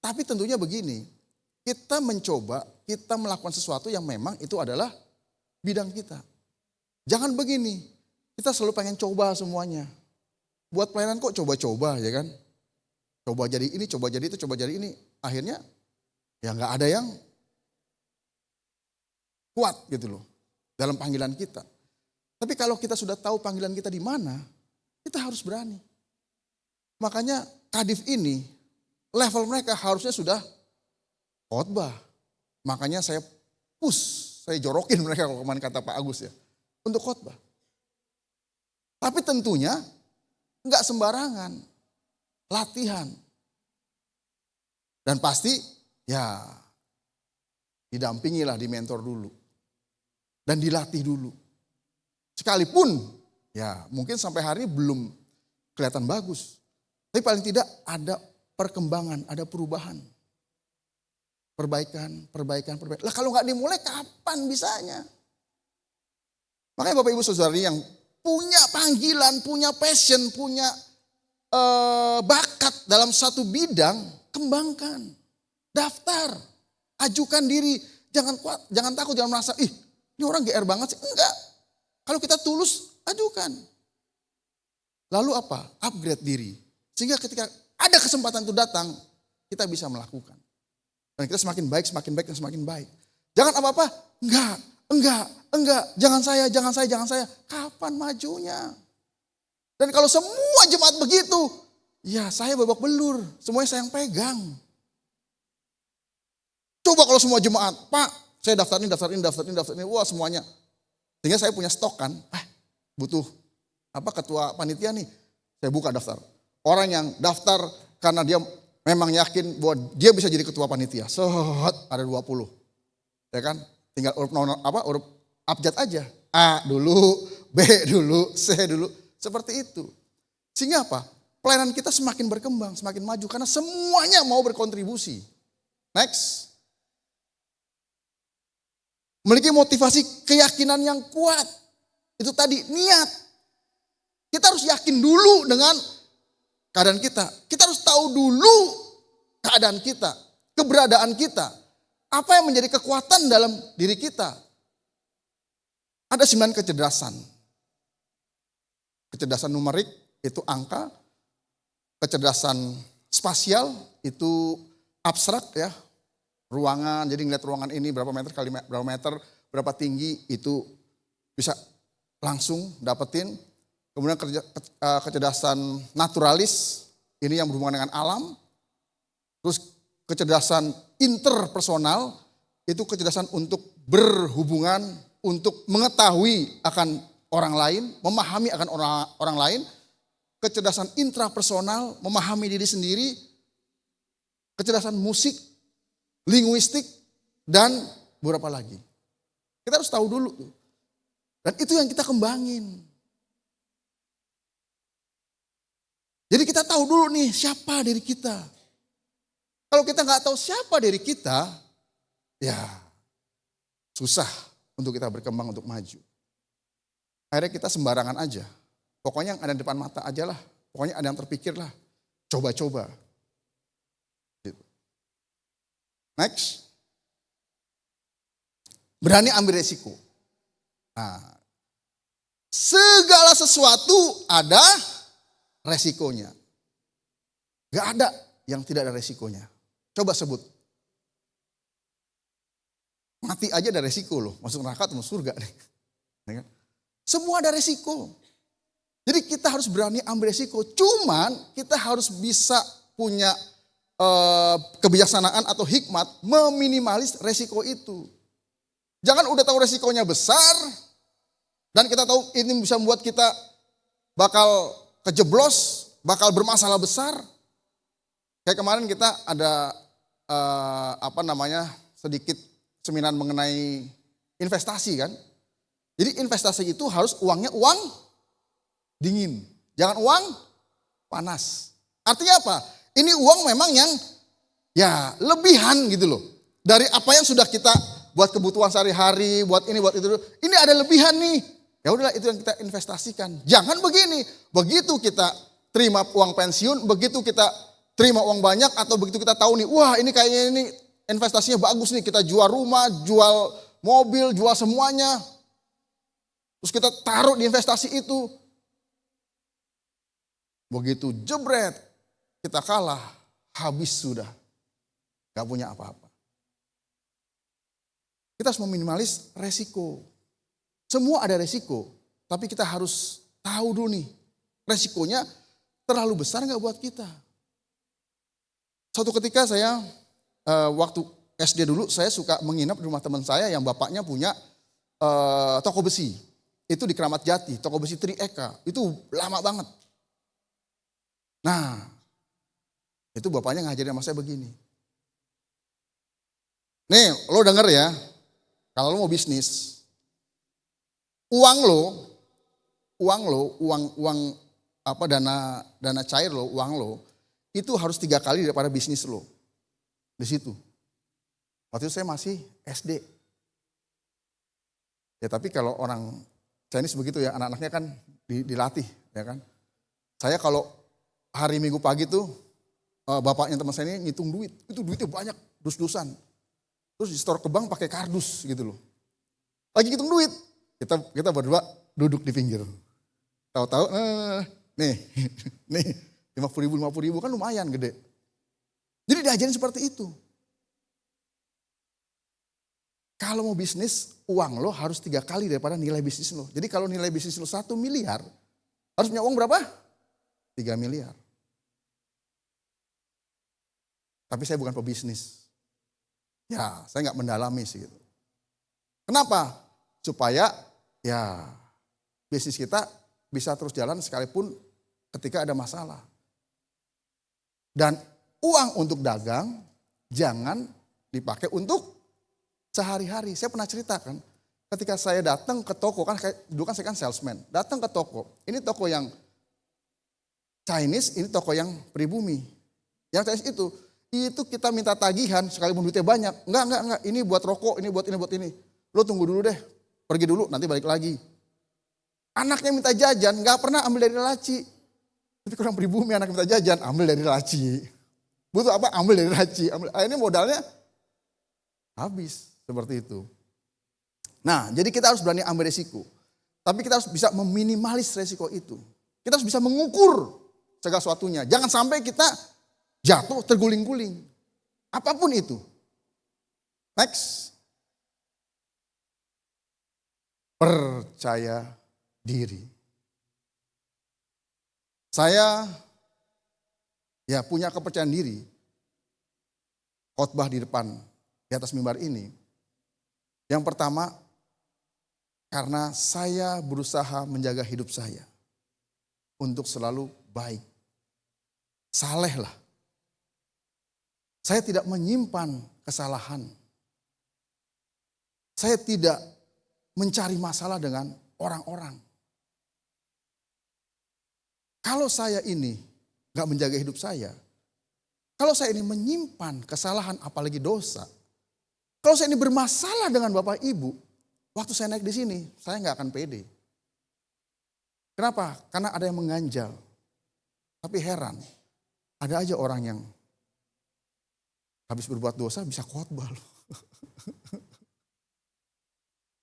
Tapi tentunya begini, kita mencoba, kita melakukan sesuatu yang memang itu adalah bidang kita. Jangan begini, kita selalu pengen coba semuanya. Buat pelayanan kok coba-coba ya kan. Coba jadi ini, coba jadi itu, coba jadi ini. Akhirnya ya nggak ada yang kuat gitu loh dalam panggilan kita. Tapi kalau kita sudah tahu panggilan kita di mana, kita harus berani. Makanya Kadif ini level mereka harusnya sudah khotbah. Makanya saya saya jorokin mereka kalau kemarin kata Pak Agus ya. Untuk khotbah. Tapi tentunya enggak sembarangan. Latihan. Dan pasti ya didampingilah, dimentor dulu. Dan dilatih dulu. Sekalipun ya mungkin sampai hari ini belum kelihatan bagus. Tapi paling tidak ada perkembangan, ada perubahan. Perbaikan. Lah kalau nggak dimulai kapan bisanya? Makanya Bapak Ibu Saudari yang punya panggilan, punya passion, punya bakat dalam satu bidang, kembangkan. Daftar, ajukan diri. Jangan takut, jangan merasa, ini orang GR banget sih. Enggak. Kalau kita tulus, ajukan. Lalu apa? Upgrade diri. Sehingga ketika ada kesempatan itu datang, kita bisa melakukan. Dan kita semakin baik, dan semakin baik. Jangan apa-apa, enggak. Jangan saya. Kapan majunya? Dan kalau semua jemaat begitu, ya saya babak belur. Semuanya saya yang pegang. Coba kalau semua jemaat, Pak, saya daftar ini. Wah semuanya. Sehingga saya punya stok kan. Butuh ketua panitia nih. Saya buka daftar. Orang yang daftar karena dia memang yakin bahwa dia bisa jadi ketua panitia. Ada 20. Ya kan? Tinggal huruf abjad aja. A dulu, B dulu, C dulu. Seperti itu. Sehingga apa? Pelayanan kita semakin berkembang, semakin maju. Karena semuanya mau berkontribusi. Next. Memiliki motivasi keyakinan yang kuat. Itu tadi niat. Kita harus yakin dulu dengan keadaan kita. Kita harus tahu dulu keadaan kita. Keberadaan kita. Apa yang menjadi kekuatan dalam diri kita. Ada 9 kecerdasan. Kecerdasan numerik itu angka. Kecerdasan spasial itu abstrak ya. Ruangan, jadi ngeliat ruangan ini berapa meter kali berapa meter, berapa tinggi itu bisa langsung dapetin. Kemudian kecerdasan naturalis, ini yang berhubungan dengan alam. Terus kecerdasan interpersonal, itu kecerdasan untuk berhubungan, untuk mengetahui akan orang lain, memahami akan orang lain. Kecerdasan intrapersonal, memahami diri sendiri. Kecerdasan musik, linguistik, dan beberapa lagi. Kita harus tahu dulu tuh. Dan itu yang kita kembangin. Jadi kita tahu dulu nih siapa diri kita. Kalau kita nggak tahu siapa diri kita, ya susah untuk kita berkembang, untuk maju. Akhirnya kita sembarangan aja. Pokoknya yang ada di depan mata aja lah. Pokoknya ada yang terpikir lah. Coba-coba. Next. Berani ambil resiko. Nah, segala sesuatu ada resikonya. Gak ada yang tidak ada resikonya. Coba sebut. Mati aja ada resiko loh. Masuk neraka atau masuk surga. Semua ada resiko. Jadi kita harus berani ambil resiko. Cuman kita harus bisa punya kebijaksanaan atau hikmat meminimalis resiko itu. Jangan udah tahu resikonya besar dan kita tahu ini bisa membuat kita bakal kejeblos, bakal bermasalah besar. Kayak kemarin kita ada sedikit seminar mengenai investasi kan. Jadi investasi itu harus uangnya uang dingin, jangan uang panas. Artinya apa? Ini uang memang yang ya lebihan gitu loh. Dari apa yang sudah kita buat kebutuhan sehari-hari, buat ini, buat itu. Ini ada lebihan nih. Ya udahlah itu yang kita investasikan. Jangan begini. Begitu kita terima uang pensiun, begitu kita terima uang banyak atau begitu kita tahu nih, wah ini kayaknya ini investasinya bagus nih. Kita jual rumah, jual mobil, jual semuanya. Terus kita taruh di investasi itu. Begitu jebret. Kita kalah, habis sudah. Gak punya apa-apa. Kita harus meminimalis resiko. Semua ada resiko. Tapi kita harus tahu dulu nih. Resikonya terlalu besar gak buat kita. Suatu ketika saya, waktu SD dulu saya suka menginap di rumah teman saya yang bapaknya punya toko besi. Itu di Kramat Jati, toko besi Tri Eka. Itu lama banget. Nah, itu bapaknya ngajarin sama saya begini. Nih, lo denger ya. Kalau lo mau bisnis, uang dana cair lo, uang lo, itu harus 3 kali daripada bisnis lo. Di situ. Waktu itu saya masih SD. Ya tapi kalau orang Chinese begitu ya, anak-anaknya kan dilatih, ya kan. Saya kalau hari Minggu pagi tuh bapaknya teman saya ini ngitung duit. Itu duitnya banyak, dus-dusan. Terus di store ke bank pakai kardus gitu loh. Lagi ngitung duit. Kita berdua duduk di pinggir. Tahu-tahu nih 50 ribu kan lumayan gede. Jadi diajarin seperti itu. Kalau mau bisnis, uang lo harus 3 kali daripada nilai bisnis lo. Jadi kalau nilai bisnis lo 1 miliar, harus punya uang berapa? 3 miliar. Tapi saya bukan pebisnis. Ya, saya nggak mendalami sih gitu. Kenapa? Supaya ya bisnis kita bisa terus jalan sekalipun ketika ada masalah. Dan uang untuk dagang jangan dipakai untuk sehari-hari. Saya pernah ceritakan ketika saya datang ke toko, kan dulu kan saya kan salesman. Datang ke toko, ini toko yang Chinese, ini toko yang pribumi. Yang Chinese itu kita minta tagihan sekalipun duitnya banyak. Enggak, ini buat rokok, ini buat ini. Lo tunggu dulu deh, pergi dulu nanti balik lagi. Anaknya minta jajan, nggak pernah ambil dari laci. Tapi orang pribumi anak minta jajan, ambil dari laci. Butuh apa? Ambil dari laci. Akhirnya modalnya habis. Seperti itu. Nah, jadi kita harus berani ambil resiko. Tapi kita harus bisa meminimalis resiko itu. Kita harus bisa mengukur segala sesuatunya. Jangan sampai kita jatuh terguling-guling. Apapun itu. Next. Percaya diri. Saya ya punya kepercayaan diri. Khotbah di depan, di atas mimbar ini. Yang pertama, karena saya berusaha menjaga hidup saya untuk selalu baik. Saleh lah. Saya tidak menyimpan kesalahan. Saya tidak mencari masalah dengan orang-orang. Kalau saya ini gak menjaga hidup saya, kalau saya ini menyimpan kesalahan apalagi dosa, kalau saya ini bermasalah dengan Bapak Ibu, waktu saya naik di sini, saya nggak akan pede. Kenapa? Karena ada yang mengganjal. Tapi heran, ada aja orang yang habis berbuat dosa bisa khotbah loh.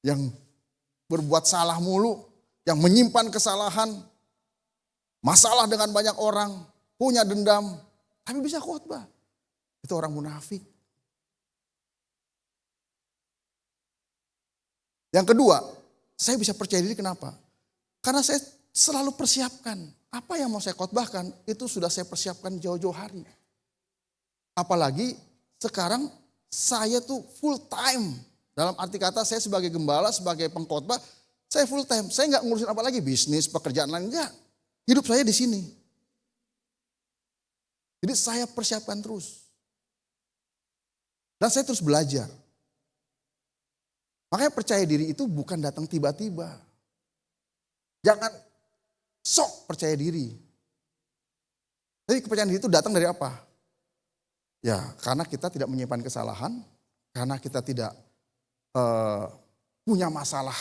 Yang berbuat salah mulu, yang menyimpan kesalahan, masalah dengan banyak orang, punya dendam, tapi bisa khotbah. Itu orang munafik. Yang kedua, saya bisa percaya diri kenapa? Karena saya selalu persiapkan. Apa yang mau saya khotbahkan, itu sudah saya persiapkan jauh-jauh hari. Apalagi sekarang saya tuh full time. Dalam arti kata saya sebagai gembala, sebagai pengkhotbah, saya full time. Saya nggak ngurusin apa lagi, bisnis, pekerjaan lain, enggak. Hidup saya di sini. Jadi saya persiapkan terus. Dan saya terus belajar. Makanya percaya diri itu bukan datang tiba-tiba. Jangan sok percaya diri. Jadi kepercayaan diri itu datang dari apa? Ya karena kita tidak menyimpan kesalahan. Karena kita tidak punya masalah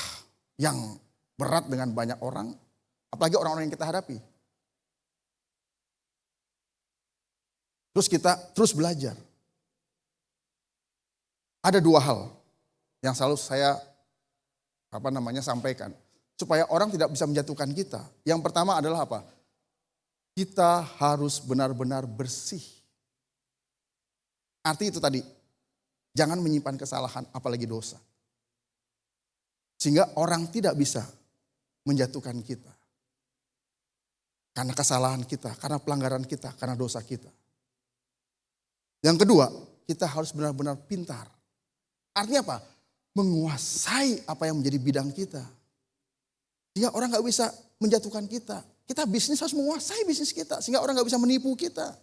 yang berat dengan banyak orang. Apalagi orang-orang yang kita hadapi. Terus kita terus belajar. Ada 2 hal yang selalu saya sampaikan supaya orang tidak bisa menjatuhkan kita. Yang pertama adalah apa? Kita harus benar-benar bersih. Arti itu tadi, jangan menyimpan kesalahan apalagi dosa. Sehingga orang tidak bisa menjatuhkan kita. Karena kesalahan kita, karena pelanggaran kita, karena dosa kita. Yang kedua, kita harus benar-benar pintar. Artinya apa? Menguasai apa yang menjadi bidang kita. Sehingga orang gak bisa menjatuhkan kita. Kita bisnis harus menguasai bisnis kita. Sehingga orang gak bisa menipu kita.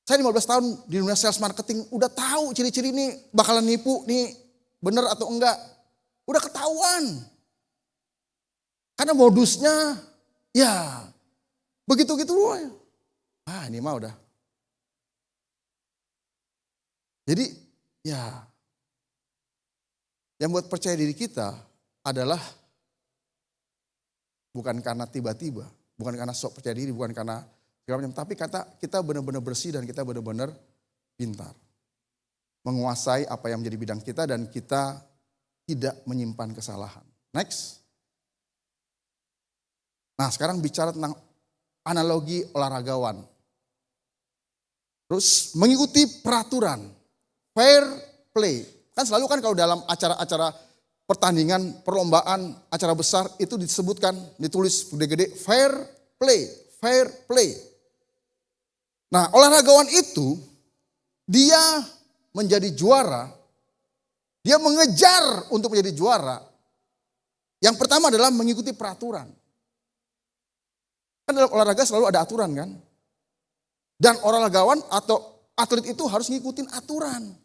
Saya 15 tahun di dunia sales marketing. Udah tahu ciri-ciri ini bakalan nipu. Nih bener atau enggak. Udah ketahuan. Karena modusnya ya begitu-gitu loh. Ini mah udah. Jadi ya yang buat percaya diri kita adalah bukan karena tiba-tiba, Bukan karena sok percaya diri, bukan karena segala macam. Tapi kita benar-benar bersih dan kita benar-benar pintar. Menguasai apa yang menjadi bidang kita dan kita tidak menyimpan kesalahan. Next. Nah sekarang bicara tentang analogi olahragawan. Terus mengikuti peraturan, fair play. Kan selalu kan kalau dalam acara-acara pertandingan, perlombaan, acara besar itu disebutkan, ditulis gede-gede fair play, fair play. Nah olahragawan itu dia menjadi juara, dia mengejar untuk menjadi juara. Yang pertama adalah mengikuti peraturan. Kan dalam olahraga selalu ada aturan kan. Dan olahragawan atau atlet itu harus ngikutin aturan.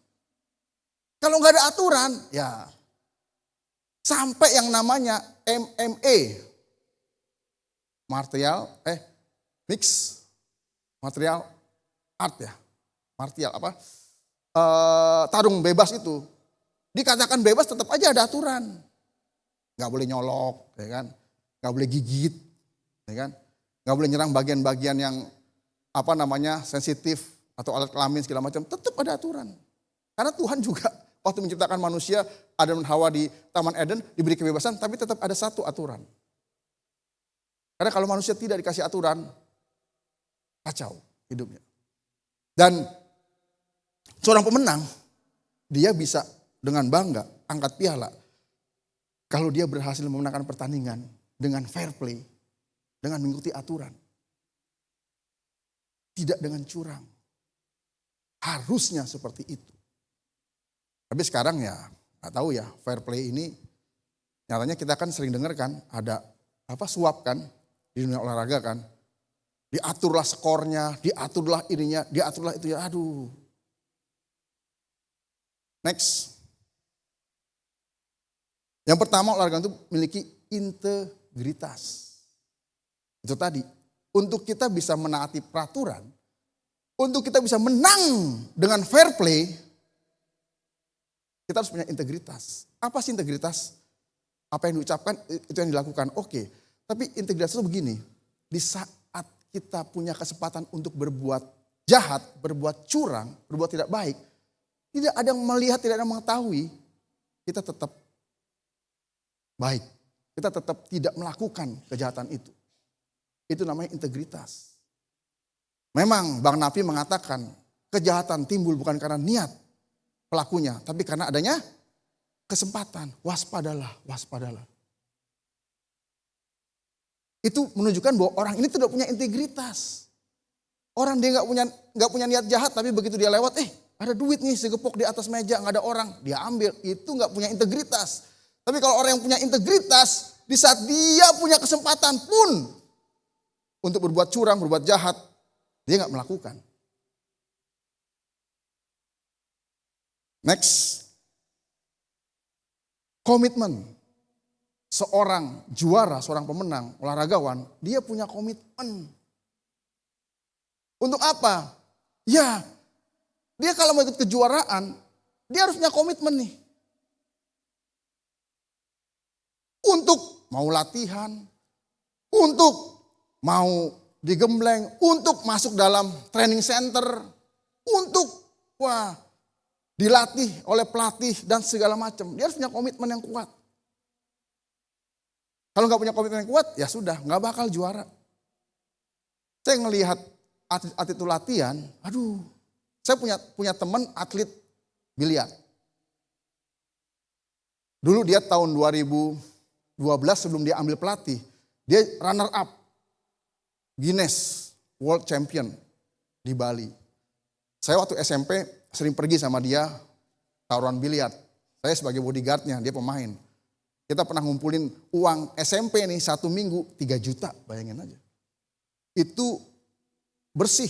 Kalau nggak ada aturan, ya sampai yang namanya MMA, martial art ya, martial apa? Tarung bebas itu dikatakan bebas tetap aja ada aturan. Nggak boleh nyolok, ya kan? Nggak boleh gigit, ya kan? Nggak boleh nyerang bagian-bagian yang sensitif atau alat kelamin segala macam. Tetap ada aturan. Karena Tuhan juga waktu menciptakan manusia, Adam dan Hawa di Taman Eden diberi kebebasan, tapi tetap ada satu aturan. Karena kalau manusia tidak dikasih aturan, kacau hidupnya. Dan seorang pemenang, dia bisa dengan bangga angkat piala. Kalau dia berhasil memenangkan pertandingan dengan fair play, dengan mengikuti aturan. Tidak dengan curang. Harusnya seperti itu. Tapi sekarang ya, nggak tahu ya, fair play ini nyatanya kita kan sering dengar kan, ada suap kan di dunia olahraga kan. Diaturlah skornya, diaturlah ininya, diaturlah itu ya, aduh. Next. Yang pertama olahraga itu memiliki integritas. Itu tadi, untuk kita bisa menaati peraturan, untuk kita bisa menang dengan fair play, kita harus punya integritas. Apa sih integritas? Apa yang diucapkan, itu yang dilakukan. Oke, tapi integritas itu begini, di saat kita punya kesempatan untuk berbuat jahat, berbuat curang, berbuat tidak baik, tidak ada yang melihat, tidak ada yang mengetahui, kita tetap baik. Kita tetap tidak melakukan kejahatan itu. Itu namanya integritas. Memang Bang Nafi mengatakan kejahatan timbul bukan karena niat pelakunya, tapi karena adanya kesempatan. Waspadalah, waspadalah. Itu menunjukkan bahwa orang ini tidak punya integritas. Orang dia nggak punya niat jahat, tapi begitu dia lewat, ada duit nih segepok di atas meja, nggak ada orang, dia ambil. Itu nggak punya integritas. Tapi kalau orang yang punya integritas, di saat dia punya kesempatan pun untuk berbuat curang, berbuat jahat, dia nggak melakukan. Next. Komitmen. Seorang juara, seorang pemenang, olahragawan, dia punya komitmen. Untuk apa? Ya, dia kalau mau ikut kejuaraan, dia harus punya komitmen nih. Untuk mau latihan, untuk mau digembleng, untuk masuk dalam training center, untuk dilatih oleh pelatih dan segala macam. Dia harus punya komitmen yang kuat. Kalau nggak punya komitmen yang kuat, ya sudah, nggak bakal juara. Saya ngelihat atlet itu latihan, saya punya teman atlet biliar. Dulu dia tahun 2012 sebelum dia ambil pelatih, dia runner up Guinness World Champion di Bali. Saya waktu SMP sering pergi sama dia taruhan biliar. Saya sebagai bodyguardnya, dia pemain. Kita pernah ngumpulin uang SMP nih 1 minggu 3 juta, bayangin aja. Itu bersih.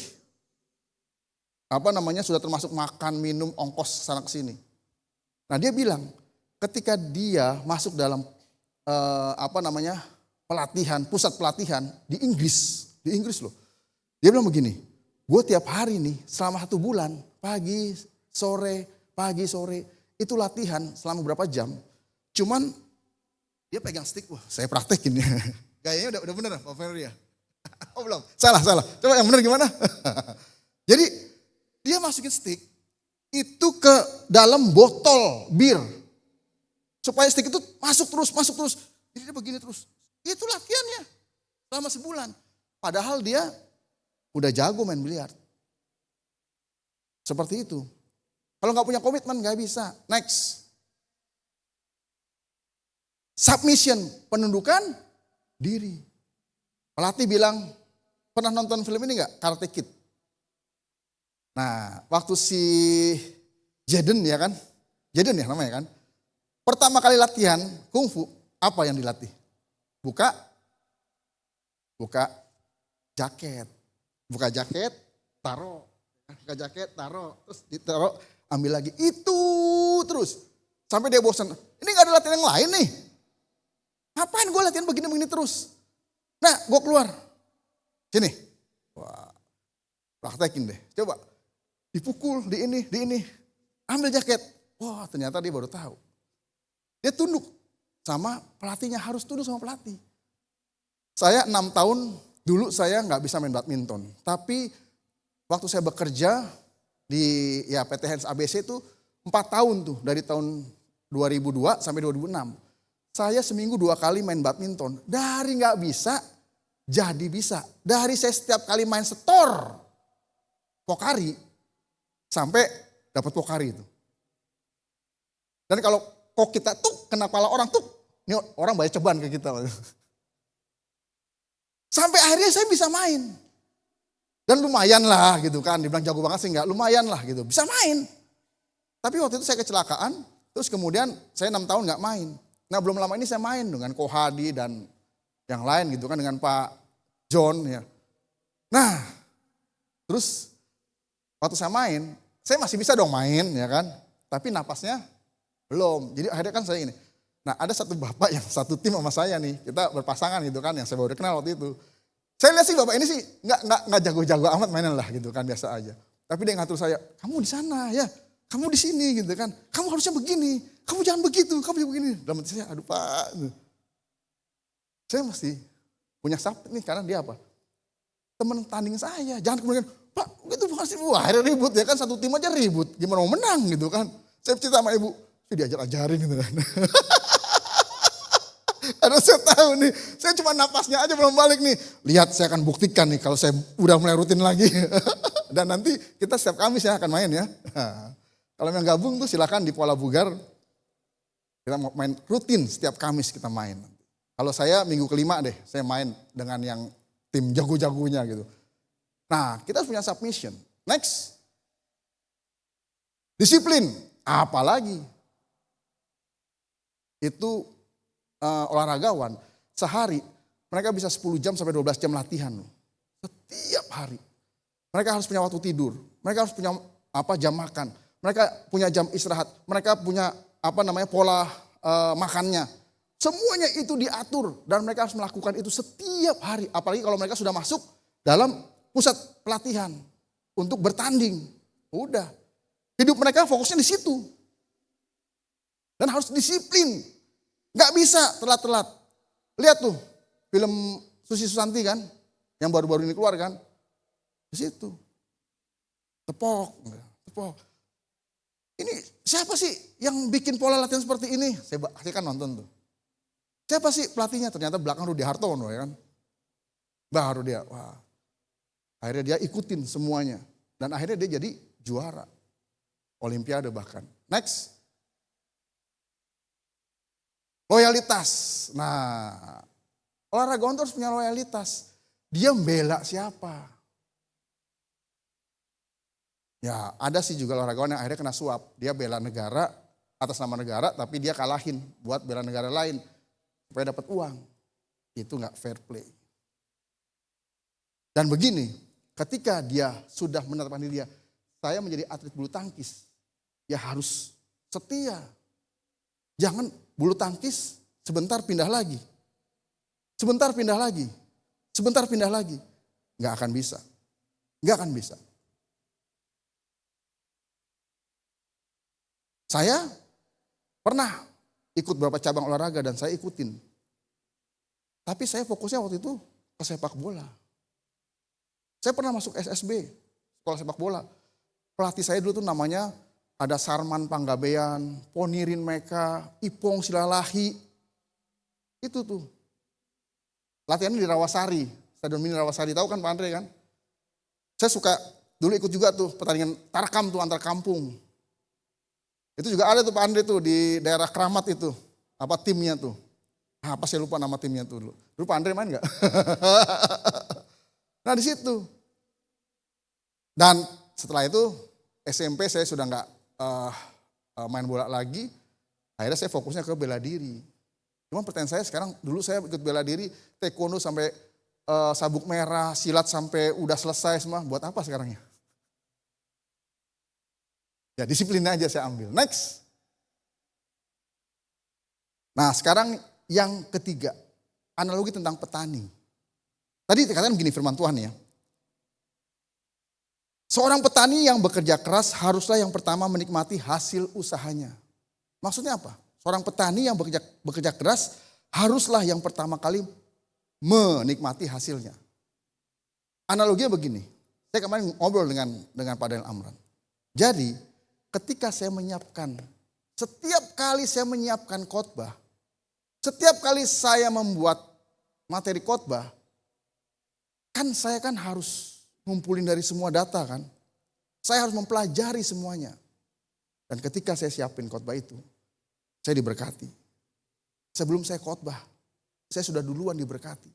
Sudah termasuk makan, minum, ongkos sana kesini. Nah dia bilang ketika dia masuk dalam pelatihan, pusat pelatihan di Inggris loh. Dia bilang begini, gue tiap hari nih selama 1 bulan, pagi, sore, itu latihan selama berapa jam. Cuman dia pegang stick, saya praktekin ya. Gayanya udah bener Pak Ferry ya. Oh belum, salah. Coba yang benar gimana? Jadi dia masukin stick itu ke dalam botol bir. Supaya stick itu masuk terus. Jadi dia begini terus. Itu latihannya selama sebulan. Padahal dia udah jago main biliar. Seperti itu. Kalau nggak punya komitmen nggak bisa. Next. Submission, penundukan diri. Pelatih bilang, pernah nonton film ini nggak? Karate Kid. Nah, waktu si Jaden ya kan? Jaden ya namanya kan? Pertama kali latihan kungfu, apa yang dilatih? Buka jaket. Buka jaket, taruh. Buka jaket, taruh. Terus ditaruh, ambil lagi. Itu terus. Sampai dia bosan. Ini gak ada latihan yang lain nih. Ngapain gue latihan begini-begini terus? Nah, gue keluar. Sini. Wah, praktekin deh. Coba. Dipukul, di ini. Ambil jaket. Wah, ternyata dia baru tahu. Dia tunduk sama pelatihnya. Harus tunduk sama pelatih. Saya 6 tahun dulu saya nggak bisa main badminton. Tapi waktu saya bekerja di PT Hands ABC itu 4 tahun tuh. Dari tahun 2002 sampai 2006. Saya seminggu 2 kali main badminton. Dari nggak bisa, jadi bisa. Dari saya setiap kali main setor Pokari, sampai dapat Pokari itu. Dan kalau kok kita tuh kena kepala orang tuh, ini orang banyak ceban ke kita. Sampai akhirnya saya bisa main. Dan lumayan lah gitu kan, dibilang jago banget sih enggak, lumayan lah gitu, bisa main. Tapi waktu itu saya kecelakaan, terus kemudian saya 6 tahun nggak main. Nah belum lama ini saya main dengan Ko Hadi dan yang lain gitu kan, dengan Pak John ya. Nah terus waktu saya main, saya masih bisa dong main ya kan. Tapi napasnya belum. Jadi akhirnya kan saya ini. Nah ada satu bapak yang satu tim sama saya nih. Kita berpasangan gitu kan, yang saya baru kenal waktu itu. Saya lihat sih bapak ini sih nggak jago-jago amat mainan lah gitu kan, biasa aja. Tapi dia ngatur saya, kamu di sana ya, kamu di sini gitu kan. Kamu harusnya begini, kamu jangan begitu, kamu jangan begini. Dalam hati saya, aduh Pak. Saya mesti punya sabit nih, karena dia apa? Teman tanding saya, jangan kemudian, Pak itu bukan sih, wah akhirnya ribut ya kan, satu tim aja ribut. Gimana mau menang gitu kan. Saya cerita sama ibu, diajar-ajarin gitu kan. Aduh saya tahu nih, saya cuma napasnya aja belum balik nih. Lihat saya akan buktikan nih kalau saya udah mulai rutin lagi. Dan nanti kita setiap Kamis ya akan main ya. Kalau yang gabung tuh silakan di Pola Bugar. Kita mau main rutin setiap Kamis kita main. Kalau saya minggu kelima deh, saya main dengan yang tim jago-jagonya gitu. Nah kita harus punya submission. Next. Disiplin, apalagi. Itu olahragawan sehari mereka bisa 10 jam sampai 12 jam latihan loh. Setiap hari. Mereka harus punya waktu tidur, mereka harus punya jam makan, mereka punya jam istirahat, mereka punya pola makannya. Semuanya itu diatur dan mereka harus melakukan itu setiap hari. Apalagi kalau mereka sudah masuk dalam pusat pelatihan untuk bertanding. Udah. Hidup mereka fokusnya di situ. Dan harus disiplin. Gak bisa telat-telat. Lihat tuh film Susi Susanti kan, yang baru-baru ini keluar kan. Di situ. Tepok. Ini siapa sih yang bikin pola latihan seperti ini? Saya kan nonton tuh. Siapa sih pelatihnya? Ternyata belakang Rudi Hartono ya kan. Baru dia, wah. Akhirnya dia ikutin semuanya. Dan akhirnya dia jadi juara. Olimpiade bahkan. Next. Loyalitas. Nah, olahragawan harus punya loyalitas. Dia membela siapa? Ya, ada sih juga olahragawan yang akhirnya kena suap. Dia bela negara, atas nama negara, tapi dia kalahin buat bela negara lain. Supaya dapat uang. Itu gak fair play. Dan begini, ketika dia sudah menetapkan diri dia, saya menjadi atlet bulu tangkis. Ya harus setia. Jangan bulu tangkis sebentar pindah lagi. Sebentar pindah lagi. Sebentar pindah lagi. Gak akan bisa. Gak akan bisa. Saya pernah ikut beberapa cabang olahraga dan saya ikutin. Tapi saya fokusnya waktu itu ke sepak bola. Saya pernah masuk SSB, sekolah sepak bola. Pelatih saya dulu tuh namanya ada Sarman Panggabean, Ponirin Meka, Ipong Silalahi. Itu tuh. Latihannya di Rawasari, Stadion Mini Rawasari. Tahu kan Pak Andre kan? Saya suka dulu ikut juga tuh pertandingan tarkam tuh antar kampung. Itu juga ada tuh Pak Andre tuh di daerah Keramat itu. Apa timnya tuh. Apa saya lupa nama timnya tuh dulu. Dulu Pak Andre main gak? Nah di situ. Dan setelah itu SMP saya sudah gak main bola lagi. Akhirnya saya fokusnya ke bela diri. Cuma pertanyaan saya sekarang, dulu saya ikut bela diri, taekwondo sampai sabuk merah, silat sampai udah selesai semua. Buat apa sekarang ya? Ya disiplinnya aja saya ambil. Next. Nah sekarang yang ketiga, analogi tentang petani. Tadi dikatakan begini firman Tuhan ya. Seorang petani yang bekerja keras haruslah yang pertama menikmati hasil usahanya. Maksudnya apa? Seorang petani yang bekerja keras haruslah yang pertama kali menikmati hasilnya. Analoginya begini. Saya kemarin ngobrol dengan Pak Daniel Amran. Jadi ketika saya menyiapkan, setiap kali saya menyiapkan khotbah, setiap kali saya membuat materi khotbah, kan saya kan harus ngumpulin dari semua data kan. Saya harus mempelajari semuanya. Dan ketika saya siapin khotbah itu, saya diberkati. Sebelum saya khotbah, saya sudah duluan diberkati.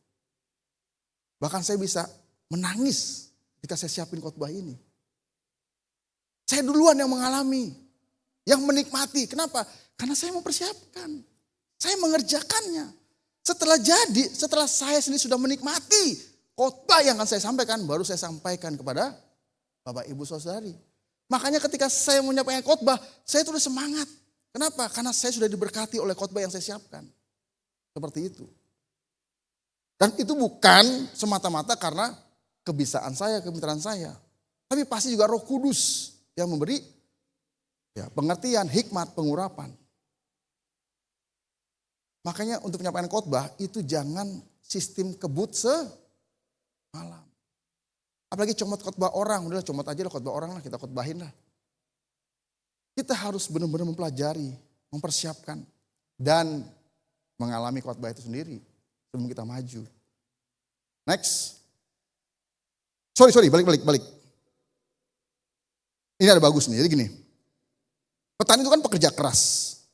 Bahkan saya bisa menangis ketika saya siapin khotbah ini. Saya duluan yang mengalami, yang menikmati. Kenapa? Karena saya mempersiapkan. Saya mengerjakannya. Setelah jadi, setelah saya sendiri sudah menikmati khotbah yang akan saya sampaikan, baru saya sampaikan kepada Bapak Ibu Saudari. Makanya ketika saya menyampaikan khotbah, saya tuh udah semangat. Kenapa? Karena saya sudah diberkati oleh khotbah yang saya siapkan. Seperti itu. Dan itu bukan semata-mata karena kebisaan saya, kepintaran saya. Tapi pasti juga Roh Kudus yang memberi ya, pengertian, hikmat, pengurapan. Makanya untuk penyampaian khotbah itu jangan sistem kebut semalam. Apalagi comot khotbah orang, udahlah comot aja lah khotbah orang lah, kita khotbahin lah. Kita harus benar-benar mempelajari, mempersiapkan, dan mengalami khotbah itu sendiri sebelum kita maju. Next. Sorry, balik. Ini ada bagus nih, jadi gini. Petani itu kan pekerja keras.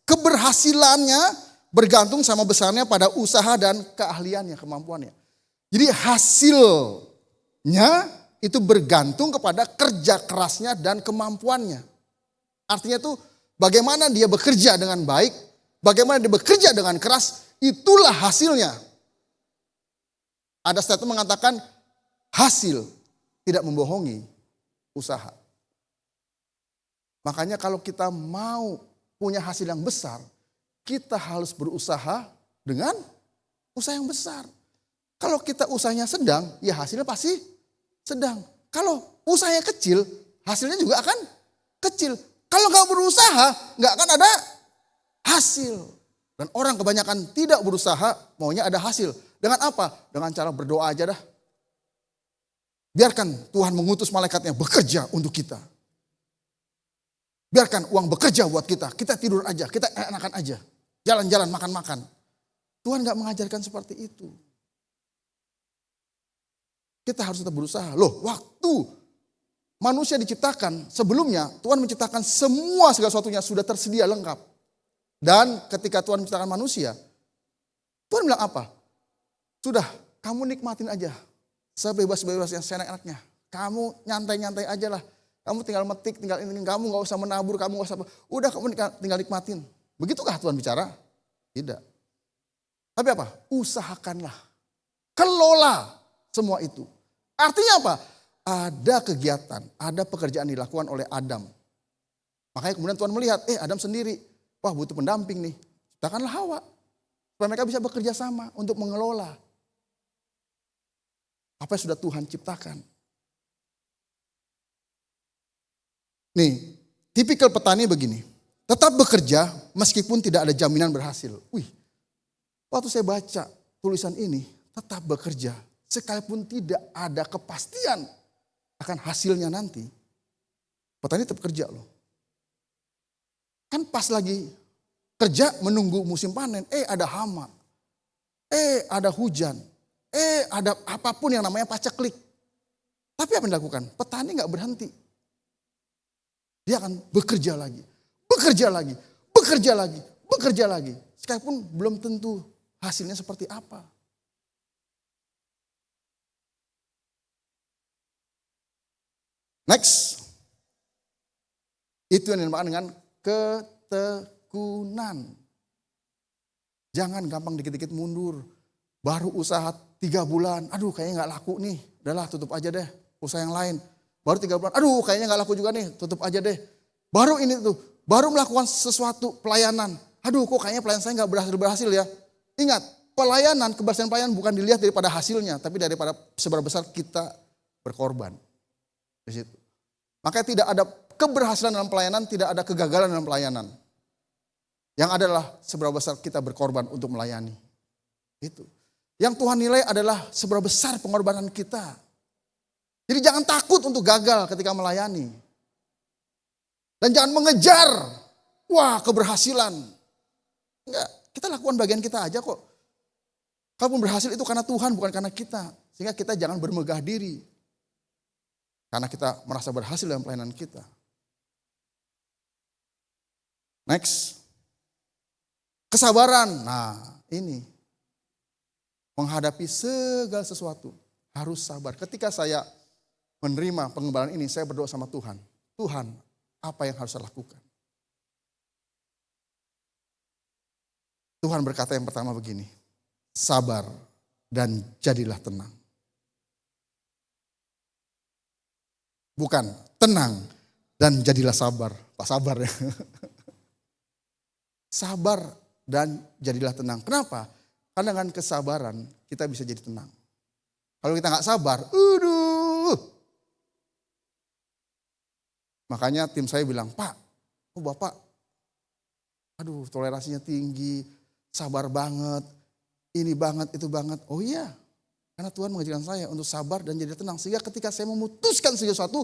Keberhasilannya bergantung sama besarnya pada usaha dan keahliannya, kemampuannya. Jadi hasilnya itu bergantung kepada kerja kerasnya dan kemampuannya. Artinya itu bagaimana dia bekerja dengan baik, bagaimana dia bekerja dengan keras, itulah hasilnya. Ada statement mengatakan hasil tidak membohongi usaha. Makanya kalau kita mau punya hasil yang besar, kita harus berusaha dengan usaha yang besar. Kalau kita usahanya sedang, ya hasilnya pasti sedang. Kalau usahanya kecil, hasilnya juga akan kecil. Kalau nggak berusaha, nggak akan ada hasil. Dan orang kebanyakan tidak berusaha, maunya ada hasil. Dengan apa? Dengan cara berdoa aja dah. Biarkan Tuhan mengutus malaikatnya bekerja untuk kita. Biarkan uang bekerja buat kita. Kita tidur aja, kita enakan aja. Jalan-jalan, makan-makan. Tuhan gak mengajarkan seperti itu. Kita harus tetap berusaha. Loh, waktu manusia diciptakan, sebelumnya Tuhan menciptakan semua segala sesuatunya sudah tersedia lengkap. Dan ketika Tuhan menciptakan manusia, Tuhan bilang apa? Sudah, kamu nikmatin aja. Sebebas-bebasnya, seenak-enaknya. Kamu nyantai-nyantai aja lah. Kamu tinggal metik, tinggal ini, kamu gak usah menabur, kamu gak usah, udah kamu tinggal nikmatin. Begitukah Tuhan bicara? Tidak. Tapi apa? Usahakanlah. Kelola semua itu. Artinya apa? Ada kegiatan, ada pekerjaan dilakukan oleh Adam. Makanya kemudian Tuhan melihat, Adam sendiri, wah butuh pendamping nih. Ciptakanlah Hawa. Supaya mereka bisa bekerja sama untuk mengelola apa yang sudah Tuhan ciptakan. Nih, tipikal petani begini. Tetap bekerja meskipun tidak ada jaminan berhasil. Waktu saya baca tulisan ini, tetap bekerja sekalipun tidak ada kepastian akan hasilnya nanti, petani tetap kerja loh. Kan pas lagi kerja menunggu musim panen, ada hama, ada hujan, ada apapun yang namanya paceklik. Tapi apa yang dilakukan? Petani nggak berhenti. Dia akan bekerja lagi, bekerja lagi, bekerja lagi, bekerja lagi. Sekalipun belum tentu hasilnya seperti apa. Next. Itu yang dinamakan dengan ketekunan. Jangan gampang dikit-dikit mundur. Baru usaha 3 bulan, aduh kayaknya gak laku nih. Udahlah tutup aja deh, usaha yang lain. Baru 3 bulan, aduh kayaknya gak laku juga nih, tutup aja deh. Baru ini tuh, baru melakukan sesuatu pelayanan. Aduh kok kayaknya pelayanan saya gak berhasil ya. Ingat, pelayanan, keberhasilan pelayanan bukan dilihat daripada hasilnya, tapi daripada seberapa besar kita berkorban. Di situ. Makanya tidak ada keberhasilan dalam pelayanan, tidak ada kegagalan dalam pelayanan. Yang adalah seberapa besar kita berkorban untuk melayani. Itu. Yang Tuhan nilai adalah seberapa besar pengorbanan kita. Jadi jangan takut untuk gagal ketika melayani. Dan jangan mengejar, keberhasilan. Enggak, kita lakukan bagian kita aja kok. Kalaupun berhasil itu karena Tuhan, bukan karena kita. Sehingga kita jangan bermegah diri. Karena kita merasa berhasil dalam pelayanan kita. Next. Kesabaran. Nah ini. Menghadapi segala sesuatu. Harus sabar. Ketika saya menerima pengembalaan ini, saya berdoa sama Tuhan. Tuhan, apa yang harus saya lakukan? Tuhan berkata yang pertama begini. Sabar dan jadilah tenang. Bukan, tenang dan jadilah sabar. Pak sabar ya. Sabar dan jadilah tenang. Kenapa? Karena dengan kesabaran kita bisa jadi tenang. Kalau kita gak sabar, Makanya tim saya bilang, Pak, Bapak, toleransinya tinggi, sabar banget, ini banget, itu banget. Oh iya. Karena Tuhan mengajarkan saya untuk sabar dan jadi tenang. Sehingga ketika saya memutuskan sesuatu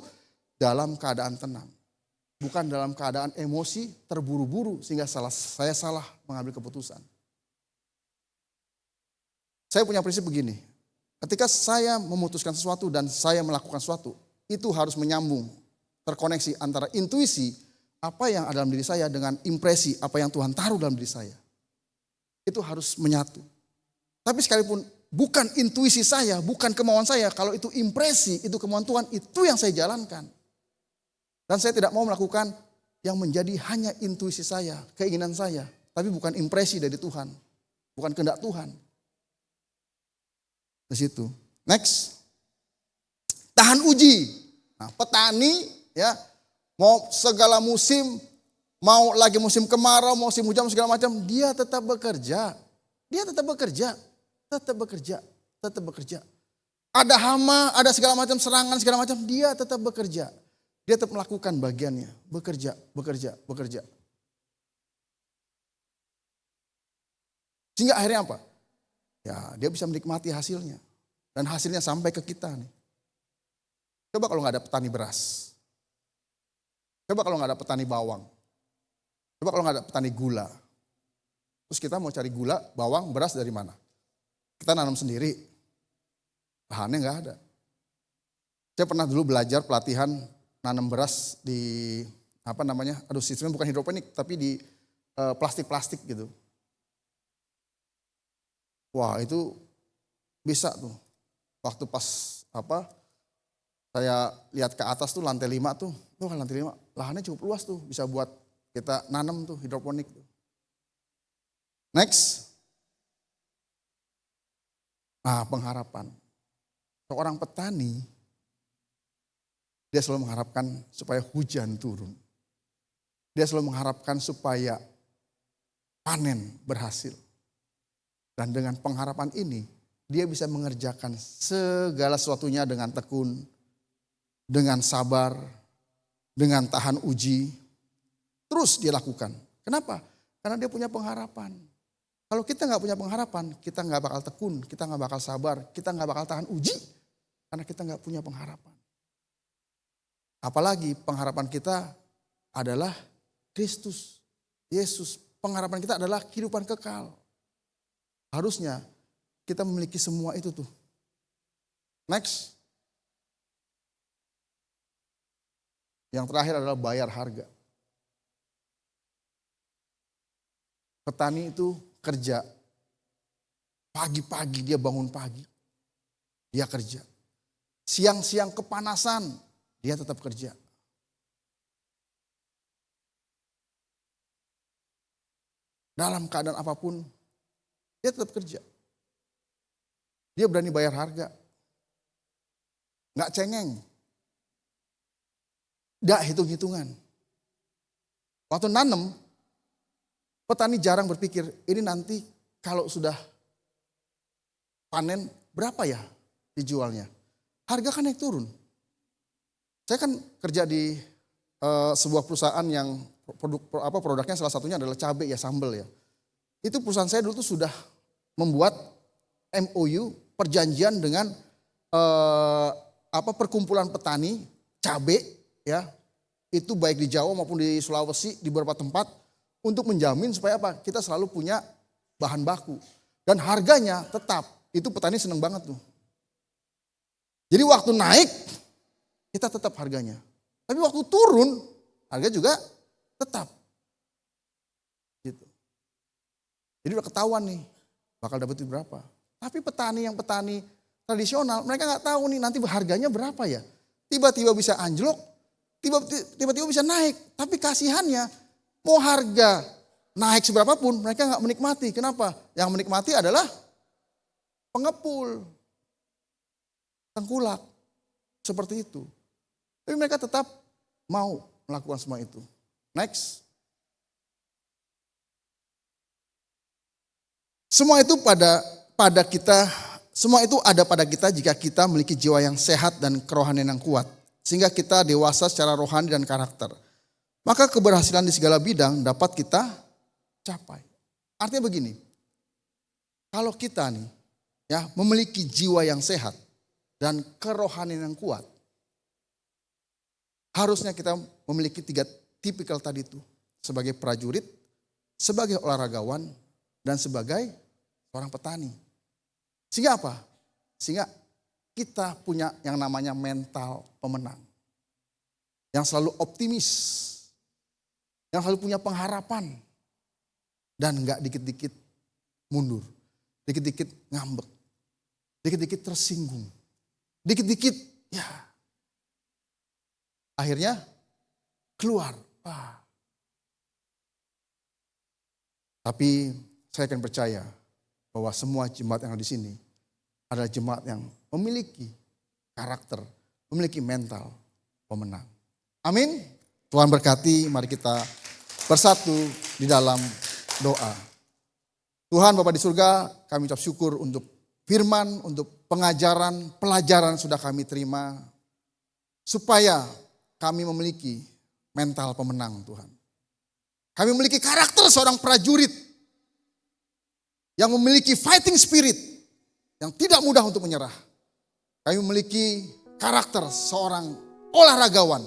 dalam keadaan tenang. Bukan dalam keadaan emosi terburu-buru sehingga saya salah mengambil keputusan. Saya punya prinsip begini. Ketika saya memutuskan sesuatu dan saya melakukan sesuatu. Itu harus menyambung. Terkoneksi antara intuisi apa yang ada dalam diri saya dengan impresi apa yang Tuhan taruh dalam diri saya. Itu harus menyatu. Tapi sekalipun bukan intuisi saya, bukan kemauan saya. Kalau itu impresi, itu kemauan Tuhan, itu yang saya jalankan. Dan saya tidak mau melakukan yang menjadi hanya intuisi saya, keinginan saya. Tapi bukan impresi dari Tuhan. Bukan kehendak Tuhan. Di situ. Next. Tahan uji. Nah, petani ya mau segala musim, mau lagi musim kemarau, musim hujan segala macam, dia tetap bekerja. Dia tetap bekerja. Tetap bekerja, tetap bekerja. Ada hama, ada segala macam serangan, segala macam, dia tetap bekerja. Dia tetap melakukan bagiannya, bekerja, bekerja, bekerja. Sehingga akhirnya apa? Ya, dia bisa menikmati hasilnya. Dan hasilnya sampai ke kita nih. Coba kalau nggak ada petani beras. Coba kalau nggak ada petani bawang. Coba kalau nggak ada petani gula. Terus kita mau cari gula, bawang, beras dari mana? Kita nanam sendiri, lahannya nggak ada. Saya pernah dulu belajar pelatihan nanam beras di sistemnya bukan hidroponik tapi di plastik-plastik gitu. Wah itu bisa tuh. Waktu pas saya lihat ke atas tuh lantai 5 tuh, lantai 5 lahannya cukup luas tuh, bisa buat kita nanam tuh hidroponik tuh. Next. Nah, pengharapan. Seorang petani, dia selalu mengharapkan supaya hujan turun. Dia selalu mengharapkan supaya panen berhasil. Dan dengan pengharapan ini, dia bisa mengerjakan segala sesuatunya dengan tekun, dengan sabar, dengan tahan uji. Terus dia lakukan. Kenapa? Karena dia punya pengharapan. Kalau kita nggak punya pengharapan, kita nggak bakal tekun, kita nggak bakal sabar, kita nggak bakal tahan uji. Karena kita nggak punya pengharapan. Apalagi pengharapan kita adalah Kristus, Yesus. Pengharapan kita adalah kehidupan kekal. Harusnya kita memiliki semua itu tuh. Next. Yang terakhir adalah bayar harga. Petani itu kerja. Pagi-pagi dia bangun pagi. Dia kerja. Siang-siang kepanasan, dia tetap kerja. Dalam keadaan apapun, dia tetap kerja. Dia berani bayar harga. Nggak cengeng. Nggak hitung-hitungan. Waktu nanam, petani jarang berpikir, ini nanti kalau sudah panen berapa ya dijualnya. Harga kan naik turun. Saya kan kerja di sebuah perusahaan yang produknya salah satunya adalah cabai ya, sambal ya. Itu perusahaan saya dulu tuh sudah membuat MOU, perjanjian dengan perkumpulan petani cabai ya. Itu baik di Jawa maupun di Sulawesi, di beberapa tempat untuk menjamin supaya apa? Kita selalu punya bahan baku dan harganya tetap. Itu petani seneng banget tuh. Jadi waktu naik kita tetap harganya. Tapi waktu turun harga juga tetap. Gitu. Jadi udah ketahuan nih bakal dapat berapa. Tapi petani tradisional mereka nggak tahu nih nanti harganya berapa ya. Tiba-tiba bisa anjlok, tiba-tiba bisa naik. Tapi kasihannya mau harga naik seberapapun mereka nggak menikmati. Kenapa? Yang menikmati adalah pengepul, tengkulak, seperti itu. Tapi mereka tetap mau melakukan semua itu. Next. Semua itu ada pada kita jika kita memiliki jiwa yang sehat dan kerohanian yang kuat. Sehingga kita dewasa secara rohani dan karakter. Maka keberhasilan di segala bidang dapat kita capai. Artinya begini, kalau kita nih ya memiliki jiwa yang sehat dan kerohanian yang kuat, harusnya kita memiliki 3 tipikal tadi itu. Sebagai prajurit, sebagai olahragawan, dan sebagai seorang petani. Sehingga apa? Sehingga kita punya yang namanya mental pemenang. Yang selalu optimis. Yang selalu punya pengharapan. Dan gak dikit-dikit mundur. Dikit-dikit ngambek. Dikit-dikit tersinggung. Dikit-dikit ya. Akhirnya keluar. Tapi saya akan percaya bahwa semua jemaat yang ada di sini adalah jemaat yang memiliki karakter, memiliki mental pemenang. Amin. Tuhan berkati, mari kita bersatu di dalam doa. Tuhan Bapa di surga, kami ucap syukur untuk firman, untuk pengajaran, pelajaran sudah kami terima. Supaya kami memiliki mental pemenang Tuhan. Kami memiliki karakter seorang prajurit yang memiliki fighting spirit yang tidak mudah untuk menyerah. Kami memiliki karakter seorang olahragawan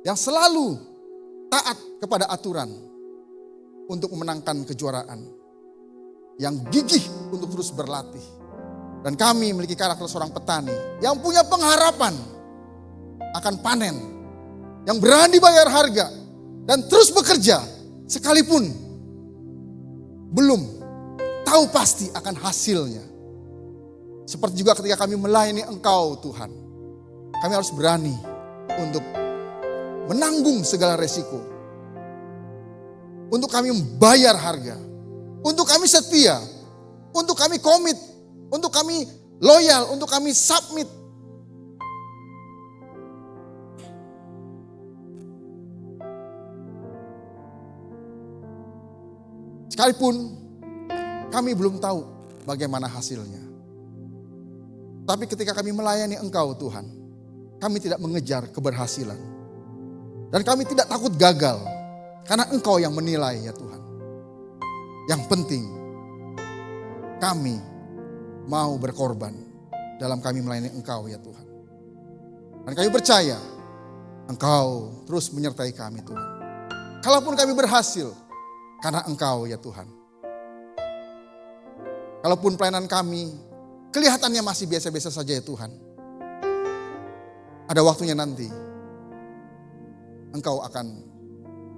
yang selalu taat kepada aturan untuk memenangkan kejuaraan. Yang gigih untuk terus berlatih. Dan kami memiliki karakter seorang petani yang punya pengharapan akan panen. Yang berani bayar harga dan terus bekerja sekalipun belum tahu pasti akan hasilnya. Seperti juga ketika kami melayani Engkau Tuhan. Kami harus berani untuk menanggung segala resiko. Untuk kami membayar harga. Untuk kami setia. Untuk kami komit. Untuk kami loyal. Untuk kami submit. Sekalipun kami belum tahu bagaimana hasilnya. Tapi ketika kami melayani Engkau Tuhan, kami tidak mengejar keberhasilan. Dan kami tidak takut gagal, karena Engkau yang menilai ya Tuhan. Yang penting, kami mau berkorban dalam kami melayani Engkau ya Tuhan. Dan kami percaya, Engkau terus menyertai kami Tuhan. Kalaupun kami berhasil, karena Engkau ya Tuhan. Kalaupun pelayanan kami kelihatannya masih biasa-biasa saja ya Tuhan. Ada waktunya nanti Engkau akan